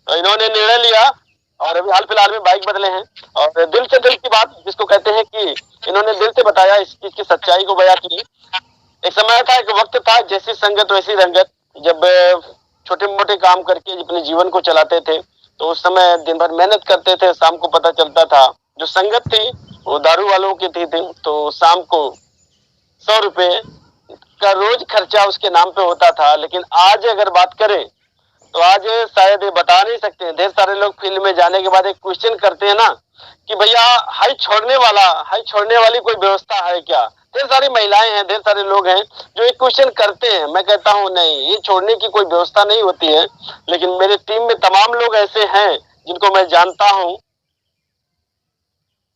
तो इन्होंने निर्णय लिया और अभी हाल फिलहाल में बाइक बदले हैं। और दिल से दिल की बात जिसको कहते हैं कि इन्होंने दिल से बताया, इस चीज की सच्चाई को बयां की। एक समय था, एक वक्त था, जैसी संगत वैसी रंगत। जब छोटे मोटे काम करके अपने जीवन को चलाते थे तो उस समय दिन भर मेहनत करते थे, शाम को पता चलता था जो संगत थी वो दारू वालों की थी। तो शाम को 100 रुपए का रोज खर्चा उसके नाम पे होता था। लेकिन आज अगर बात करें तो आज शायद ये बता नहीं सकते हैं। ढेर सारे लोग फील्ड में जाने के बाद एक क्वेश्चन करते हैं ना कि भैया हाई छोड़ने वाली कोई व्यवस्था है क्या। ढेर सारी महिलाएं हैं, ढेर सारे लोग हैं जो एक क्वेश्चन करते हैं। मैं कहता हूं नहीं, ये छोड़ने की कोई व्यवस्था नहीं होती है। लेकिन मेरे टीम में तमाम लोग ऐसे हैं जिनको मैं जानता हूं।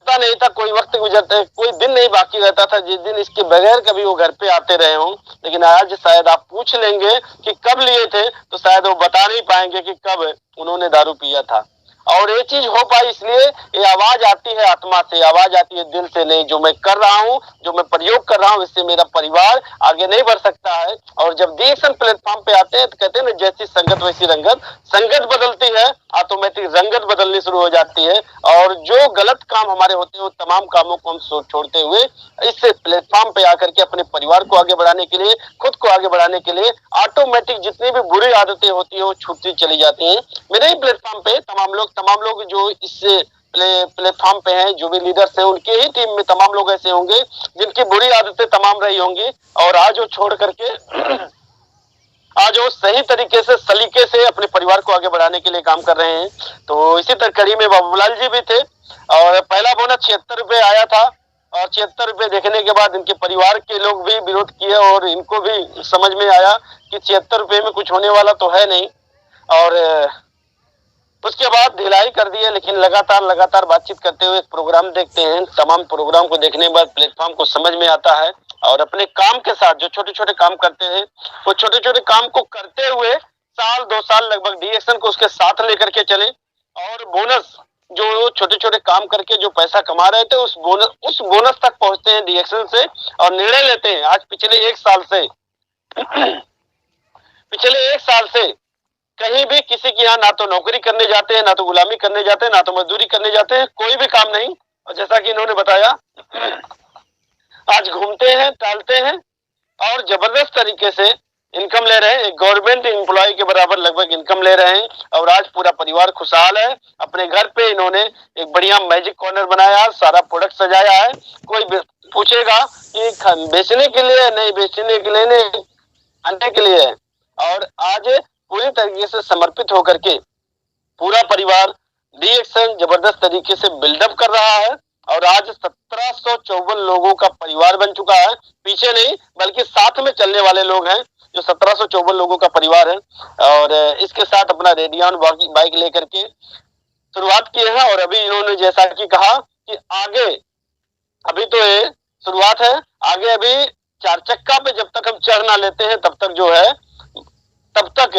पता नहीं था, कोई वक्त गुजरते, कोई दिन नहीं बाकी रहता था जिस दिन इसके बगैर कभी वो घर पे आते रहे हों। लेकिन आज शायद आप पूछ लेंगे कि कब लिए थे तो शायद वो बता नहीं पाएंगे कि कब उन्होंने दारू पिया था। और ये चीज हो पाई इसलिए, ये आवाज आती है आत्मा से, आवाज आती है दिल से नहीं। जो मैं कर रहा हूँ, जो मैं प्रयोग कर रहा हूँ, इससे मेरा परिवार आगे नहीं बढ़ सकता है। और जब रिएक्शन प्लेटफॉर्म पे आते हैं तो कहते हैं ना, जैसी संगत वैसी रंगत। संगत बदलती है, ऑटोमेटिक रंगत बदलनी शुरू हो जाती है। और जो गलत काम हमारे होते हैं वो तमाम कामों को हम छोड़ते हुए इससे प्लेटफॉर्म पे आकर के अपने परिवार को आगे बढ़ाने के लिए, खुद को आगे बढ़ाने के लिए ऑटोमेटिक जितनी भी बुरी आदतें होती है वो छूटती चली जाती हैं। मेरे ही प्लेटफॉर्म पे तमाम लोग जो इस प्लेटफॉर्म पे हैं, जो भी लीडर्स हैं, उनके ही टीम में तमाम लोग ऐसे होंगे जिनकी बुरी आदतें तमाम रही होंगी। और आज वो छोड़ करके आज वो सही तरीके से, सलीके से अपने परिवार को आगे बढ़ाने के लिए काम कर रहे हैं। तो इसी तरह कड़ी में बाबूलाल जी भी थे। और पहला बोनस 76 रुपए आया था। और 76 रुपए देखने के बाद इनके परिवार के लोग भी विरोध किए और इनको भी समझ में आया कि 76 रुपए में कुछ होने वाला तो है नहीं। और उसके बाद ढिलाई कर दी है। लेकिन लगातार बातचीत करते हुए प्रोग्राम देखते हैं। तमाम प्रोग्राम को देखने के बाद प्लेटफॉर्म को समझ में आता है। और अपने काम के साथ जो छोटे छोटे काम करते हैं, वो छोटे छोटे काम को करते हुए 1-2 साल लगभग रिएक्शन को उसके साथ लेकर के चले। और बोनस, जो छोटे छोटे काम करके जो पैसा कमा रहे थे, उस बोनस तक पहुंचते हैं रिएक्शन से और निर्णय लेते हैं। आज पिछले एक साल से कहीं भी किसी के यहाँ ना तो नौकरी करने जाते हैं, ना तो गुलामी करने जाते हैं, ना तो मजदूरी करने जाते हैं, कोई भी काम नहीं। और जैसा कि इन्होंने बताया, आज घूमते हैं, टहलते हैं और जबरदस्त तरीके से इनकम ले रहे हैं। एक गवर्नमेंट एम्प्लॉय के बराबर लगभग इनकम ले रहे हैं। और आज पूरा परिवार खुशहाल है। अपने घर पे इन्होंने एक बढ़िया मैजिक कॉर्नर बनाया, सारा प्रोडक्ट सजाया है। कोई पूछेगा कि बेचने के लिए नहीं, बेचने के लिए नहीं, खाने के लिए है। और आज पूरी तरीके से समर्पित होकर के पूरा परिवार रिएक्शन जबरदस्त तरीके से बिल्डअप कर रहा है। और आज 1754 लोगों का परिवार बन चुका है। पीछे नहीं बल्कि साथ में चलने वाले लोग हैं जो 1754 लोगों का परिवार है। और इसके साथ अपना रेडियन बाइक लेकर के शुरुआत किए हैं। और अभी इन्होंने जैसा कि कहा कि आगे अभी तो ये शुरुआत है, आगे अभी 4 चक्का पे जब तक हम चढ़ ना लेते हैं तब तक जो है तब तक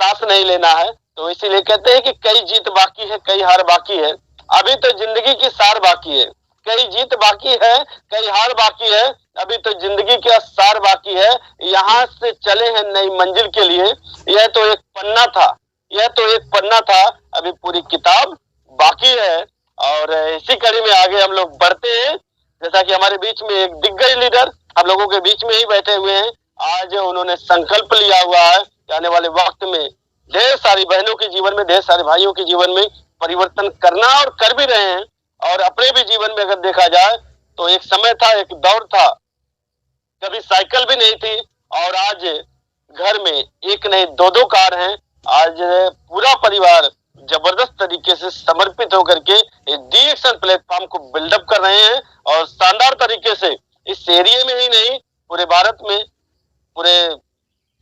सांस नहीं लेना है। तो इसीलिए कहते हैं कि कई जीत बाकी है, कई हार बाकी है। अभी तो जिंदगी की सार बाकी है, कई जीत बाकी है, कई हार बाकी है, अभी तो जिंदगी का सार बाकी है। यहाँ से चले हैं नई मंजिल के लिए। यह तो एक पन्ना था, यह तो एक पन्ना था, अभी पूरी किताब बाकी है। और इसी कड़ी में आगे हम लोग बढ़ते हैं। जैसा कि हमारे बीच में एक दिग्गज लीडर हम लोगों के बीच में ही बैठे हुए हैं। आज उन्होंने संकल्प लिया हुआ है कि आने वाले वक्त में ढेर सारी बहनों के जीवन में, ढेर सारे भाइयों के जीवन में परिवर्तन करना, और कर भी रहे हैं। और अपने भी जीवन में अगर देखा जाए तो एक समय था, एक दौर था, कभी साइकिल भी नहीं थी और आज घर में एक नहीं 2-2 कार हैं। आज पूरा परिवार जबरदस्त तरीके से समर्पित होकर के डी एक्शन प्लेटफॉर्म को बिल्डअप कर रहे हैं और शानदार तरीके से इस एरिया में ही नहीं पूरे भारत में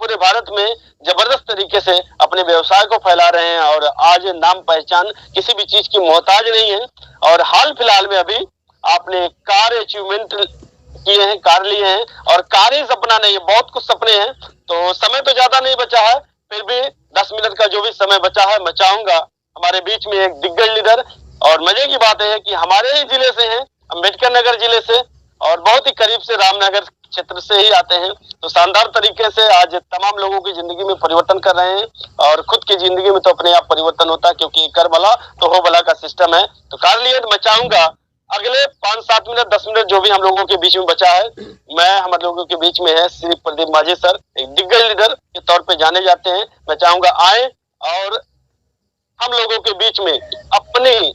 पूरे भारत में जबरदस्त तरीके से अपने व्यवसाय को फैला रहे हैं। और आज नाम पहचान किसी भी चीज की मोहताज नहीं है। और हाल फिलहाल में अभी आपने कार अचीवमेंट किए हैं, कार लिए हैं, और कार ही सपना नहीं है, बहुत कुछ सपने हैं। तो समय तो ज्यादा नहीं बचा है, फिर भी 10 मिनट का जो भी समय बचा है मैं चाहूंगा हमारे बीच में एक दिग्गज लीडर, और मजे की बात है कि हमारे ही जिले से हैं, अम्बेडकर नगर जिले से, और बहुत ही करीब से रामनगर क्षेत्र से ही आते हैं। तो शानदार तरीके से आज तमाम लोगों की जिंदगी में परिवर्तन कर रहे हैं। और खुद की जिंदगी में तो अपने आप परिवर्तन होता है, क्योंकि कर भला तो हो भला का सिस्टम है। तो कार लिए मैं चाहूंगा अगले 5-7 मिनट 10 मिनट जो भी हम लोगों के बीच में बचा है, मैं हम लोगों के बीच में है श्री प्रदीप माझी सर, एक दिग्गज लीडर के तौर पे जाने जाते हैं। मैं चाहूंगा आए और हम लोगों के बीच में अपनी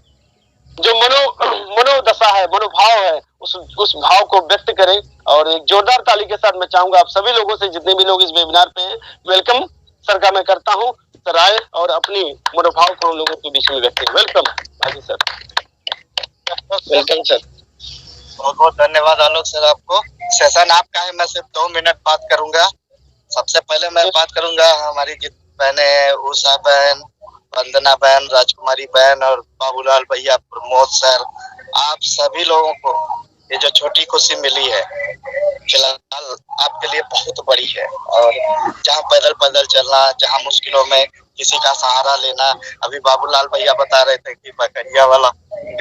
जो मनोदशा है, मनोभाव है, उस भाव को व्यक्त करें। और एक जोरदार ताली के साथ मैं चाहूंगा आप सभी लोगों से, जितने भी लोग इस वेबिनार पे हैं, वेलकम सर का मैं करता हूं। सर आए और अपनी मनोभाव को हम लोगों के बीच में व्यक्त करें। वेलकम हाजी सर। Welcome sir. बहुत बहुत धन्यवाद आलोक सर आपको। सेशन आपका है, मैं सिर्फ 2 मिनट बात करूंगा। सबसे पहले मैं बात करूंगा हमारी जितनी बहनें, उषा बहन, वंदना बहन, राजकुमारी बहन और बाबूलाल भैया, प्रमोद सर, आप सभी लोगों को ये जो छोटी खुशी मिली है फिलहाल आपके लिए बहुत बड़ी है। और जहाँ पैदल पैदल चलना, जहाँ मुश्किलों में किसी का सहारा लेना, अभी बाबूलाल भैया बता रहे थे कि बकरिया वाला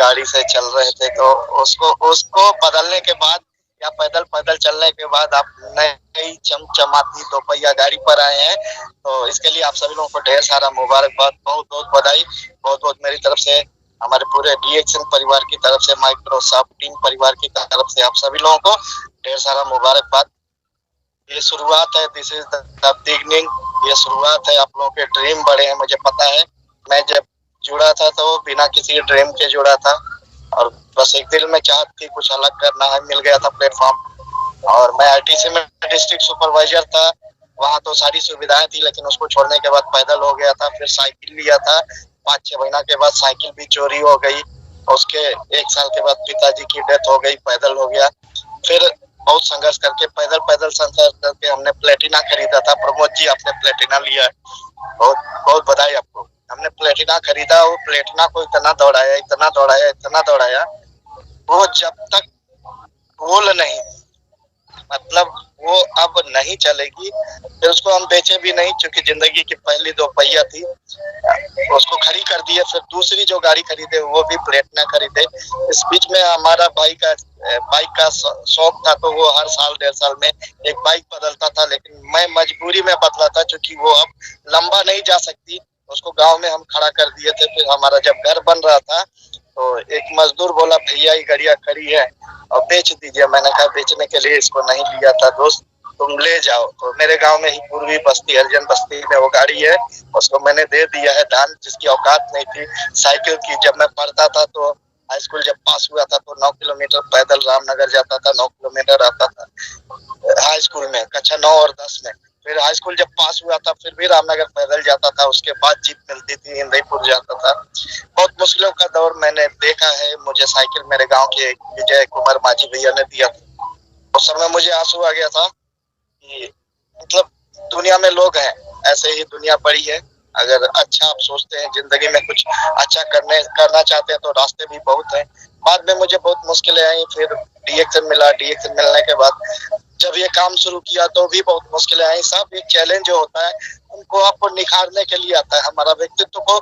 गाड़ी से चल रहे थे, तो उसको बदलने के बाद या पैदल पैदल चलने के बाद आप नई चमचमाती 2 पहिया गाड़ी पर आए हैं। तो इसके लिए आप सभी लोगों को ढेर सारा मुबारकबाद, बहुत बहुत बधाई, बहुत बहुत मेरी तरफ से, हमारे पूरे डीएक्शन परिवार की तरफ से, माइक्रोसॉफ्ट टीम परिवार की तरफ से आप सभी लोगों को ढेर सारा मुबारकबाद। ये शुरुआत है, दिस इज द बिगिनिंग, ये शुरुआत है। आप लोगों के ड्रीम बड़े हैं, मुझे पता है। मैं जब जुड़ा था तो बिना किसी ड्रीम के जुड़ा था, और बस एक दिल में चाहत थी कुछ अलग करना है, मिल गया था प्लेटफॉर्म। और मैं आईटीसी में डिस्ट्रिक्ट सुपरवाइजर था, वहाँ तो सारी सुविधाएं थी, लेकिन उसको छोड़ने के बाद पैदल हो गया था। फिर साइकिल लिया था, 5-6 महीना के बाद साइकिल भी चोरी हो गई। उसके 1 साल के बाद पिताजी की डेथ हो गई, पैदल हो गया। फिर बहुत संघर्ष करके पैदल संघर्ष करके हमने प्लेटिना खरीदा था। प्रमोद जी आपने प्लेटिना लिया है, बहुत बहुत बधाई आपको। हमने प्लेटिना खरीदा, वो प्लेटिना को इतना दौड़ाया, वो जब तक गोल नहीं, मतलब वो अब नहीं चलेगी। फिर उसको हम बेचे भी नहीं, क्योंकि जिंदगी की पहली 2 पहिया थी, उसको खड़ी कर दिए। फिर दूसरी जो गाड़ी खरीदे वो भी प्लेटिना खरीदे। इस बीच में हमारा बाइक का शौक था, तो वो हर साल 1.5 साल में एक बाइक बदलता था, लेकिन मैं मजबूरी में बदला था, क्योंकि वो अब लंबा नहीं जा सकती। उसको गांव में हम खड़ा कर दिए थे। फिर हमारा जब घर बन रहा था तो एक मजदूर बोला, भैया ये गाड़ियाँ खड़ी है और बेच दीजिए। मैंने कहा बेचने के लिए इसको नहीं लिया था दोस्त, तुम ले जाओ। तो मेरे गांव में ही पूर्वी बस्ती, हरिजन बस्ती में वो गाड़ी है, उसको मैंने दे दिया है दान, जिसकी औकात नहीं थी साइकिल की। जब मैं पढ़ता था तो हाई स्कूल जब पास हुआ था तो 9 किलोमीटर पैदल रामनगर जाता था, 9 किलोमीटर आता था हाई स्कूल में, कक्षा 9 और 10 में। फिर हाई स्कूल जब पास हुआ था फिर भी रामनगर पैदल जाता था, उसके बाद जीप मिलती थी, इंदईपुर जाता था। बहुत मुश्किलों का दौर मैंने देखा है। मुझे साइकिल मेरे गांव के विजय कुमार माझी भैया ने दिया था। उस समय मुझे आंसू आ गया था कि मतलब दुनिया में लोग हैं, ऐसे ही दुनिया बड़ी है। अगर अच्छा आप सोचते हैं, जिंदगी में कुछ अच्छा करना चाहते हैं तो रास्ते भी बहुत हैं। बाद में मुझे बहुत मुश्किलें आई, फिर डीएक्शन मिला। डीएक्शन मिलने के बाद जब ये काम शुरू किया तो भी बहुत मुश्किलें आई। सब एक चैलेंज जो होता है उनको आपको निखारने के लिए आता है, हमारा व्यक्तित्व को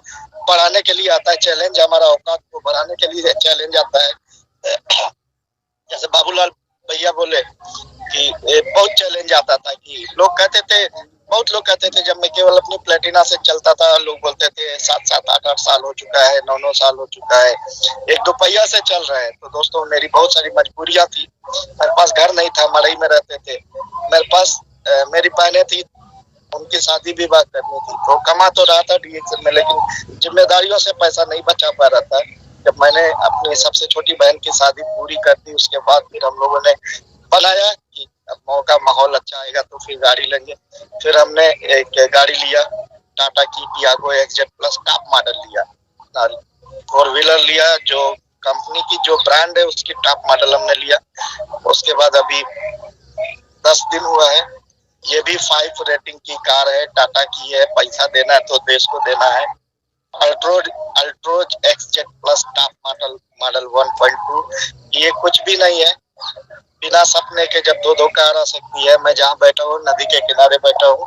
बढ़ाने के लिए आता है चैलेंज, हमारा औकात को बढ़ाने के लिए चैलेंज आता है। जैसे बाबूलाल भैया बोले कि बहुत चैलेंज आता था कि लोग कहते थे, बहुत लोग कहते थे, जब मैं केवल अपनी प्लेटिना से चलता था लोग बोलते थे 7-7 8-8 साल हो चुका है, 9-9 साल हो चुका है, एक दो पहिया से चल रहा है। तो दोस्तों मेरी बहुत सारी मजबूरियां थी। मेरे पास घर नहीं था, मड़ई में रहते थे। मेरे पास मेरी बहनें थी, उनकी शादी विवाह करनी थी, तो कमा तो रहा था डीएक्शन में, लेकिन जिम्मेदारियों से पैसा नहीं बचा पा रहा था। जब मैंने अपनी सबसे छोटी बहन की शादी पूरी कर दी उसके बाद फिर हम लोगों ने बनाया कि अब मौका माहौल अच्छा आएगा तो फिर गाड़ी लेंगे। फिर हमने एक गाड़ी लिया, टाटा की Tiago XZ plus top model लिया, 4 व्हीलर लिया, जो कंपनी की जो ब्रांड है उसकी टॉप मॉडल हमने लिया। उसके बाद अभी 10 दिन हुआ है, ये भी 5 रेटिंग की कार है, टाटा की है। पैसा देना है तो देश को देना है। Altroz XZ plus top model 1.2, ये कुछ भी नहीं है। बिना सपने के जब दो कार आ सकती है। मैं जहाँ बैठा हूँ नदी के किनारे बैठा हूँ,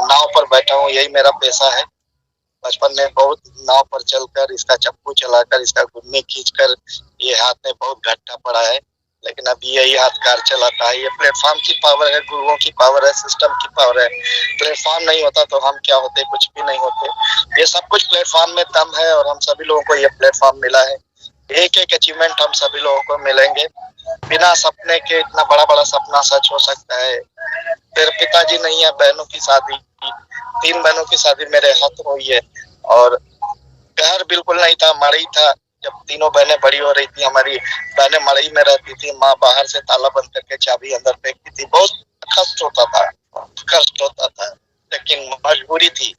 नाव पर बैठा हूँ, यही मेरा पेशा है। बचपन में बहुत नाव पर चलकर, इसका चप्पू चलाकर, इसका गुन्नी खींचकर ये हाथ में बहुत घट्टा पड़ा है, लेकिन अब यही हाथ कार चलाता है। ये प्लेटफॉर्म की पावर है, गुरुओं की पावर है, सिस्टम की पावर है। प्लेटफॉर्म नहीं होता तो हम क्या होते, कुछ भी नहीं होते। ये सब कुछ प्लेटफॉर्म में दम है और हम सभी लोगों को ये प्लेटफॉर्म मिला है। एक एक अचीवमेंट हम सभी लोगों को मिलेंगे। बिना सपने के इतना बड़ा बड़ा सपना सच हो सकता है। फिर पिताजी नहीं है, बहनों की शादी, 3 बहनों की शादी मेरे हाथ हुई है। और घर बिल्कुल नहीं था, मड़ई था। जब तीनों बहनें बड़ी हो रही थी, हमारी बहनें मड़ई में रहती थी, माँ बाहर से ताला बंद करके चाबी अंदर फेंकती थी। बहुत कष्ट होता था, लेकिन मजबूरी थी।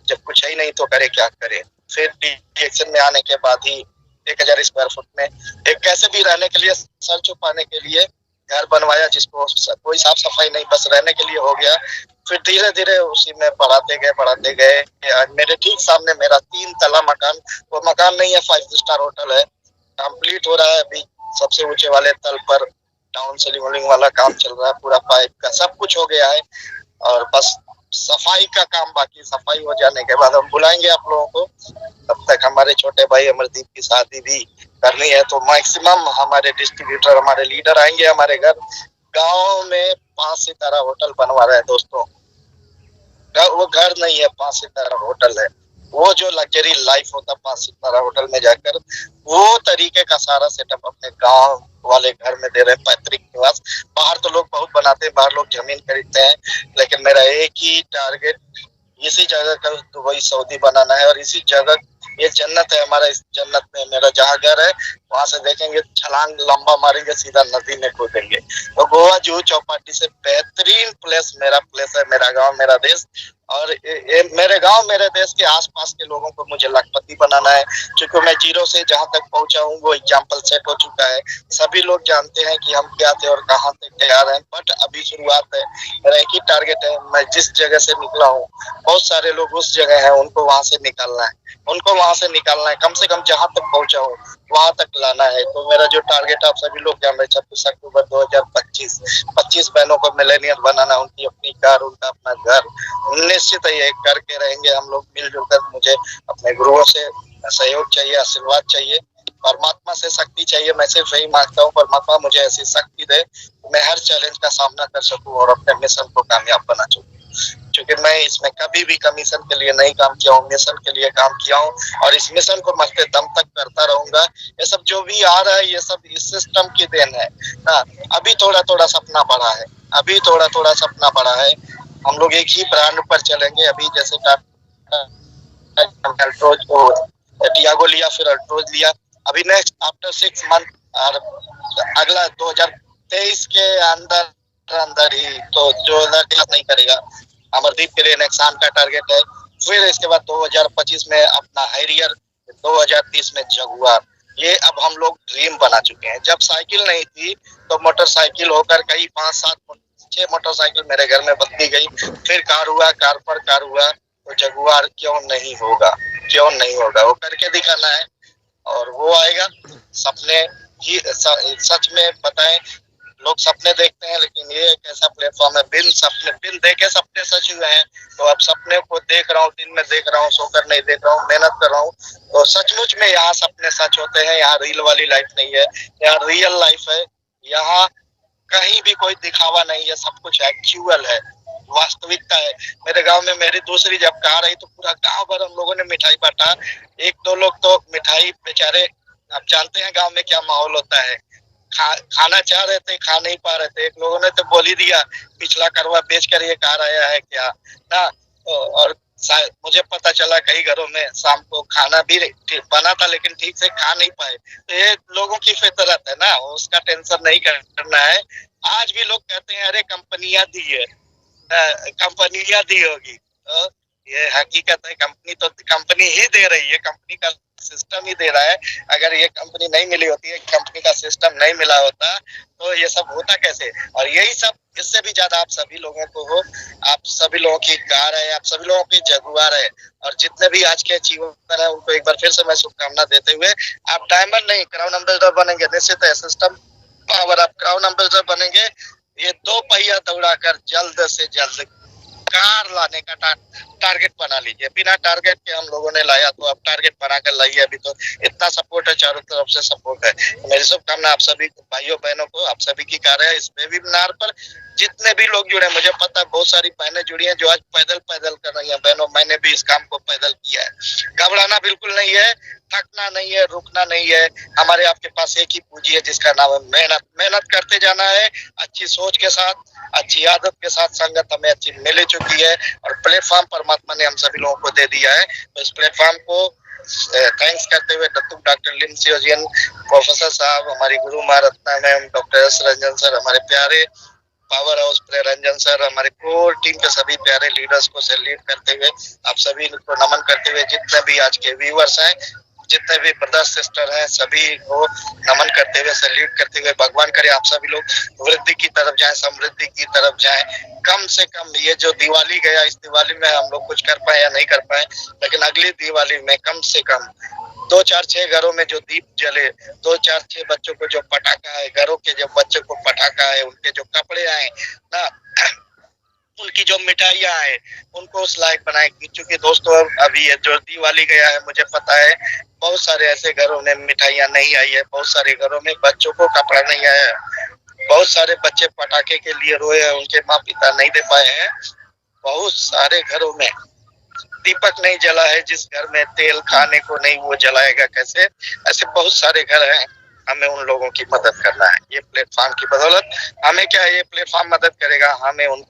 जब कुछ ही नहीं तो करे क्या करे। फिर डीएक्शन में आने के बाद ही 1000 स्क्वायर फुट में एक कैसे भी रहने के लिए, सर छुपाने के लिए घर बनवाया, जिसको कोई साफ सफाई नहीं, बस रहने के लिए हो गया। फिर धीरे धीरे उसी में बढ़ाते गए। मेरे ठीक सामने मेरा 3 तला मकान, वो मकान नहीं है, 5 स्टार होटल है, कंप्लीट हो रहा है अभी। सबसे ऊंचे वाले तल पर डाउन सीलिंग वाला काम चल रहा है, पूरा पाइप का सब कुछ हो गया है और बस सफाई का काम बाकी। सफाई हो जाने के बाद हम बुलाएंगे आप लोगों को। तब तक हमारे छोटे भाई अमरदीप की शादी भी करनी है, तो मैक्सिमम हमारे डिस्ट्रीब्यूटर, हमारे लीडर आएंगे हमारे घर। गांव में 5 सितारा होटल बनवा रहे हैं दोस्तों। वो घर नहीं है, 5 सितारा होटल है। वो जो लग्जरी लाइफ होता 5 सितारा होटल में जाकर, वो तरीके का सारा सेटअप अपने गांव वाले घर में दे रहे हैं, पैतृक निवास। बाहर तो लोग बहुत बनाते हैं, बाहर लोग जमीन खरीदते हैं, लेकिन मेरा एक ही टारगेट इसी जगह का दुबई सऊदी बनाना है। और इसी जगह, ये जन्नत है हमारा, इस जन्नत में मेरा जहाँ घर है वहां से देखेंगे छलांग लंबा मारेंगे, सीधा नदी में कूदेंगे। तो गोवा जुहू चौपाटी से बेहतरीन प्लेस मेरा प्लेस है, मेरा गांव मेरा देश। और मेरे गांव मेरे देश के आसपास के लोगों को मुझे लखपति बनाना है, क्योंकि मैं जीरो से जहां तक पहुंचा हूं वो एग्जाम्पल सेट हो चुका है। सभी लोग जानते हैं कि हम क्या थे और कहां तक तैयार हैं, बट अभी शुरुआत है। मेरा एक ही टारगेट है, मैं जिस जगह से निकला हूँ, बहुत सारे लोग उस जगह है, उनको वहां से निकालना है, उनको वहां से निकालना है, कम से कम जहां तक पहुंचा हूँ वहां तक लाना है। तो मेरा जो टारगेट आप सभी लोग जान रहे, 26 अक्टूबर 2025, 25 बहनों को मिलेनियर बनाना, उनकी अपनी कार, उनका अपना घर। निश्चित है ये करके रहेंगे हम लोग मिलजुल कर। मुझे अपने गुरुओं से सहयोग चाहिए, आशीर्वाद चाहिए, परमात्मा से शक्ति चाहिए। मैं सिर्फ यही मांगता हूँ, परमात्मा मुझे ऐसी शक्ति दे, मैं हर चैलेंज का सामना कर सकूं और अपने मिशन को कामयाब बना सकूं। क्योंकि मैं इसमें कभी भी कमीशन के लिए नहीं काम किया हूँ, मिशन के लिए काम किया हूँ और इस मिशन को मरते दम तक करता रहूंगा। ये सब जो भी आ रहा है ये सब इस सिस्टम की देन है ना। अभी थोड़ा थोड़ा सपना बढ़ा है, अभी थोड़ा थोड़ा सपना बढ़ा है। हम लोग एक ही ब्रांड पर चलेंगे। अभी जैसे अल्ट्रोज टियागो लिया, फिर अल्ट्रोज लिया। अभी नेक्स्ट आफ्टर 6 मंथ और अगला 2023 के अंदर ही, तो 2023 नहीं करेगा, अमरदीप के लिए नेक्सान का टारगेट है। फिर इसके बाद 2025 में अपना हैरियर, 2030 में जगुआर। ये अब हम लोग ड्रीम बना चुके हैं। जब साइकिल नहीं थी तो मोटरसाइकिल होकर कई 5-7-6 मोटरसाइकिल मेरे घर में बदली गई। फिर कार हुआ, कार पर कार हुआ, तो जगुआर क्यों नहीं होगा, क्यों नहीं होगा, वो करके दिखाना है और वो आएगा। सपने ही सच में बताएं, लोग सपने देखते हैं, लेकिन ये एक ऐसा प्लेटफॉर्म है, बिन देखे सपने सच हुए हैं। तो अब सपने को देख रहा हूँ, दिन में देख रहा हूँ, सोकर नहीं देख रहा हूँ, मेहनत कर रहा हूँ, तो सचमुच में यहाँ सपने सच होते हैं। यहाँ रील वाली लाइफ नहीं है, यहाँ रियल लाइफ है। यहाँ कहीं भी कोई दिखावा नहीं है, सब कुछ एक्चुअल है, वास्तविकता है। मेरे गांव में मेरी दूसरी जब कार आई तो पूरा गांव भर हम लोगों ने मिठाई बांटा। 1-2 लोग तो मिठाई बेचारे, आप जानते हैं गांव में क्या माहौल होता है, खाना चाह रहे थे, खा नहीं पा रहे थे। एक लोगों ने तो बोल ही दिया, पिछला करवा बेच कर ये कार आया है क्या ना। और मुझे पता चला कई घरों में शाम को खाना भी बना था, लेकिन ठीक से खा नहीं पाए। तो ये लोगों की फितरत है ना, उसका टेंशन नहीं करना है। आज भी लोग कहते हैं अरे कंपनियां दी है, कंपनियां दी होगी, तो ये हकीकत है, कंपनी ही दे रही है, कंपनी का सिस्टम ही दे रहा है। अगर ये कंपनी नहीं मिली होती है, कंपनी का सिस्टम नहीं मिला होता, तो ये सब होता कैसे। और यही सब, इससे भी ज्यादा आप सभी लोगों को हो, आप सभी लोगों की कार है, आप सभी लोगों की जगुआर है, और जितने भी आज के अचीवर है उनको एक बार फिर से मैं शुभकामना देते हुए, आप डायमंड नहीं क्राउन एम्बेसडर बनेंगे, निश्चित है सिस्टम पावर, आप क्राउन एम्बेसडर बनेंगे। ये 2 पहिया दौड़ाकर जल्द से जल्द कार लाने का टारगेट बना लीजिए। बिना टारगेट के हम लोगों ने लाया, तो अब टारगेट बनाकर लाइए। अभी तो इतना सपोर्ट है, चारों तरफ से सपोर्ट है। तो मेरी शुभकामना आप सभी भाइयों बहनों को, आप सभी की कार है। इस वेबिनार पर जितने भी लोग जुड़े, मुझे पता है बहुत सारी बहनें जुड़ी हैं जो आज पैदल कर रही हैं। बहनों, मैंने भी इस काम को पैदल किया है। घबराना बिल्कुल नहीं है, थकना नहीं है, रुकना नहीं है। हमारे आपके पास एक ही पूंजी है जिसका नाम है मेहनत। मेहनत करते जाना है, अच्छी सोच के साथ, अच्छी आदत के साथ। संगत हमें अच्छी मिल चुकी है और प्लेटफॉर्म परमात्मा ने हम सभी लोगों को दे दिया है। तो इस प्लेटफॉर्म को थैंक्स करते हुए डॉक्टर लिम्सियोजियन प्रोफेसर साहब, हमारी गुरु Maharatna ma'am, doctor S Ranjan sir, हमारे प्यारे power house play Ranjan sir, हमारे कोर टीम के सभी प्यारे लीडर्स को सैल्यूट करते हुए, आप सभी को नमन करते हुए, जितने भी आज के व्यूअर्स हैं, जितने भी ब्रदर सिस्टर हैं, सभी को नमन करते हुए, सैल्यूट करते हुए, भगवान करे आप सभी लोग वृद्धि की तरफ जाएं, समृद्धि की तरफ जाएं। कम से कम ये जो दिवाली गया, इस दिवाली में हम लोग कुछ कर पाए या नहीं कर पाए, लेकिन अगली दिवाली में कम से कम 2-4-6 घरों में जो दीप जले, 2-4-6 बच्चों को जो पटाखा है, घरों के जो बच्चों को पटाखा है, उनके जो कपड़े आए ना, उनकी जो मिठाइयाँ आए, उनको उस लायक बनाए। क्योंकि दोस्तों अभी ये जो दिवाली गया है, मुझे पता है बहुत सारे ऐसे घरों में मिठाइयाँ नहीं आई है, बहुत सारे घरों में बच्चों को कपड़ा नहीं आया है, बहुत सारे बच्चे पटाखे के लिए रोए हैं, उनके माँ पिता नहीं दे पाए हैं। बहुत सारे घरों में दीपक नहीं जला है, जिस घर में तेल खाने को नहीं वो जलाएगा कैसे। ऐसे बहुत सारे घर हैं, हमें उन लोगों की मदद करना है। ये प्लेटफॉर्म की बदौलत हमें क्या है, ये प्लेटफॉर्म मदद करेगा, हमें उन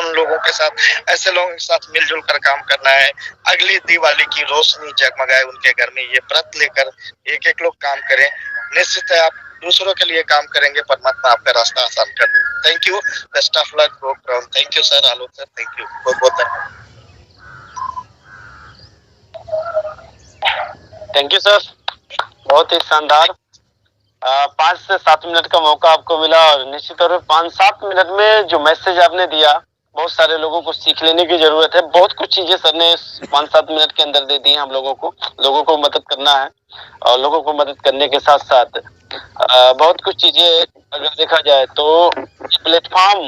लोगों के साथ, ऐसे लोगों के साथ मिलजुल कर काम करना है। अगली दिवाली की रोशनी जगमगाए उनके घर में, ये व्रत लेकर एक लोग काम करें। निश्चित है आप दूसरों के लिए काम करेंगे, परमात्मा आपका रास्ता आसान कर दे। Thank you, best of luck, go crown. Thank you sir, Alok sir, thank you बहुत बहुत धन्यवाद। थैंक यू सर, बहुत ही शानदार। 5 से 7 मिनट का मौका आपको मिला और निश्चित तौर पर 5-7 मिनट में जो मैसेज आपने दिया, बहुत सारे लोगों को सीख लेने की जरूरत है। बहुत कुछ चीजें सर ने 5-7 मिनट के अंदर दे दी हैं हम लोगों को मदद करना है और लोगों को मदद करने के साथ साथ बहुत कुछ चीजें अगर देखा जाए तो ये प्लेटफॉर्म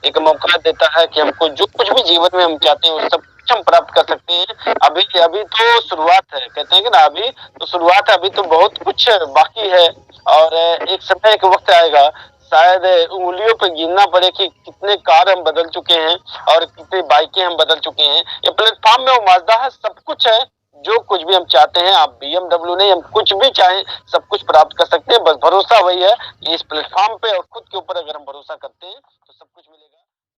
एक मौका देता है कि हमको जो कुछ भी जीवन में हम चाहते हैं वो सब कुछ हम प्राप्त कर सकते हैं। अभी तो शुरुआत है, कहते हैं कि ना, अभी तो शुरुआत है, अभी तो बहुत कुछ बाकी है और एक समय एक वक्त आएगा, शायद उंगलियों पे गिनना पड़े कि कितने कार हम बदल चुके हैं और कितनी बाइकें हम बदल चुके हैं। ये प्लेटफॉर्म में वो माजदा है, सब कुछ है, जो कुछ भी हम चाहते हैं, आप BMW नहीं, हम कुछ भी चाहें सब कुछ प्राप्त कर सकते हैं। बस भरोसा वही है कि इस प्लेटफॉर्म पे और खुद के ऊपर अगर हम भरोसा करते हैं तो सब कुछ मिलेगा।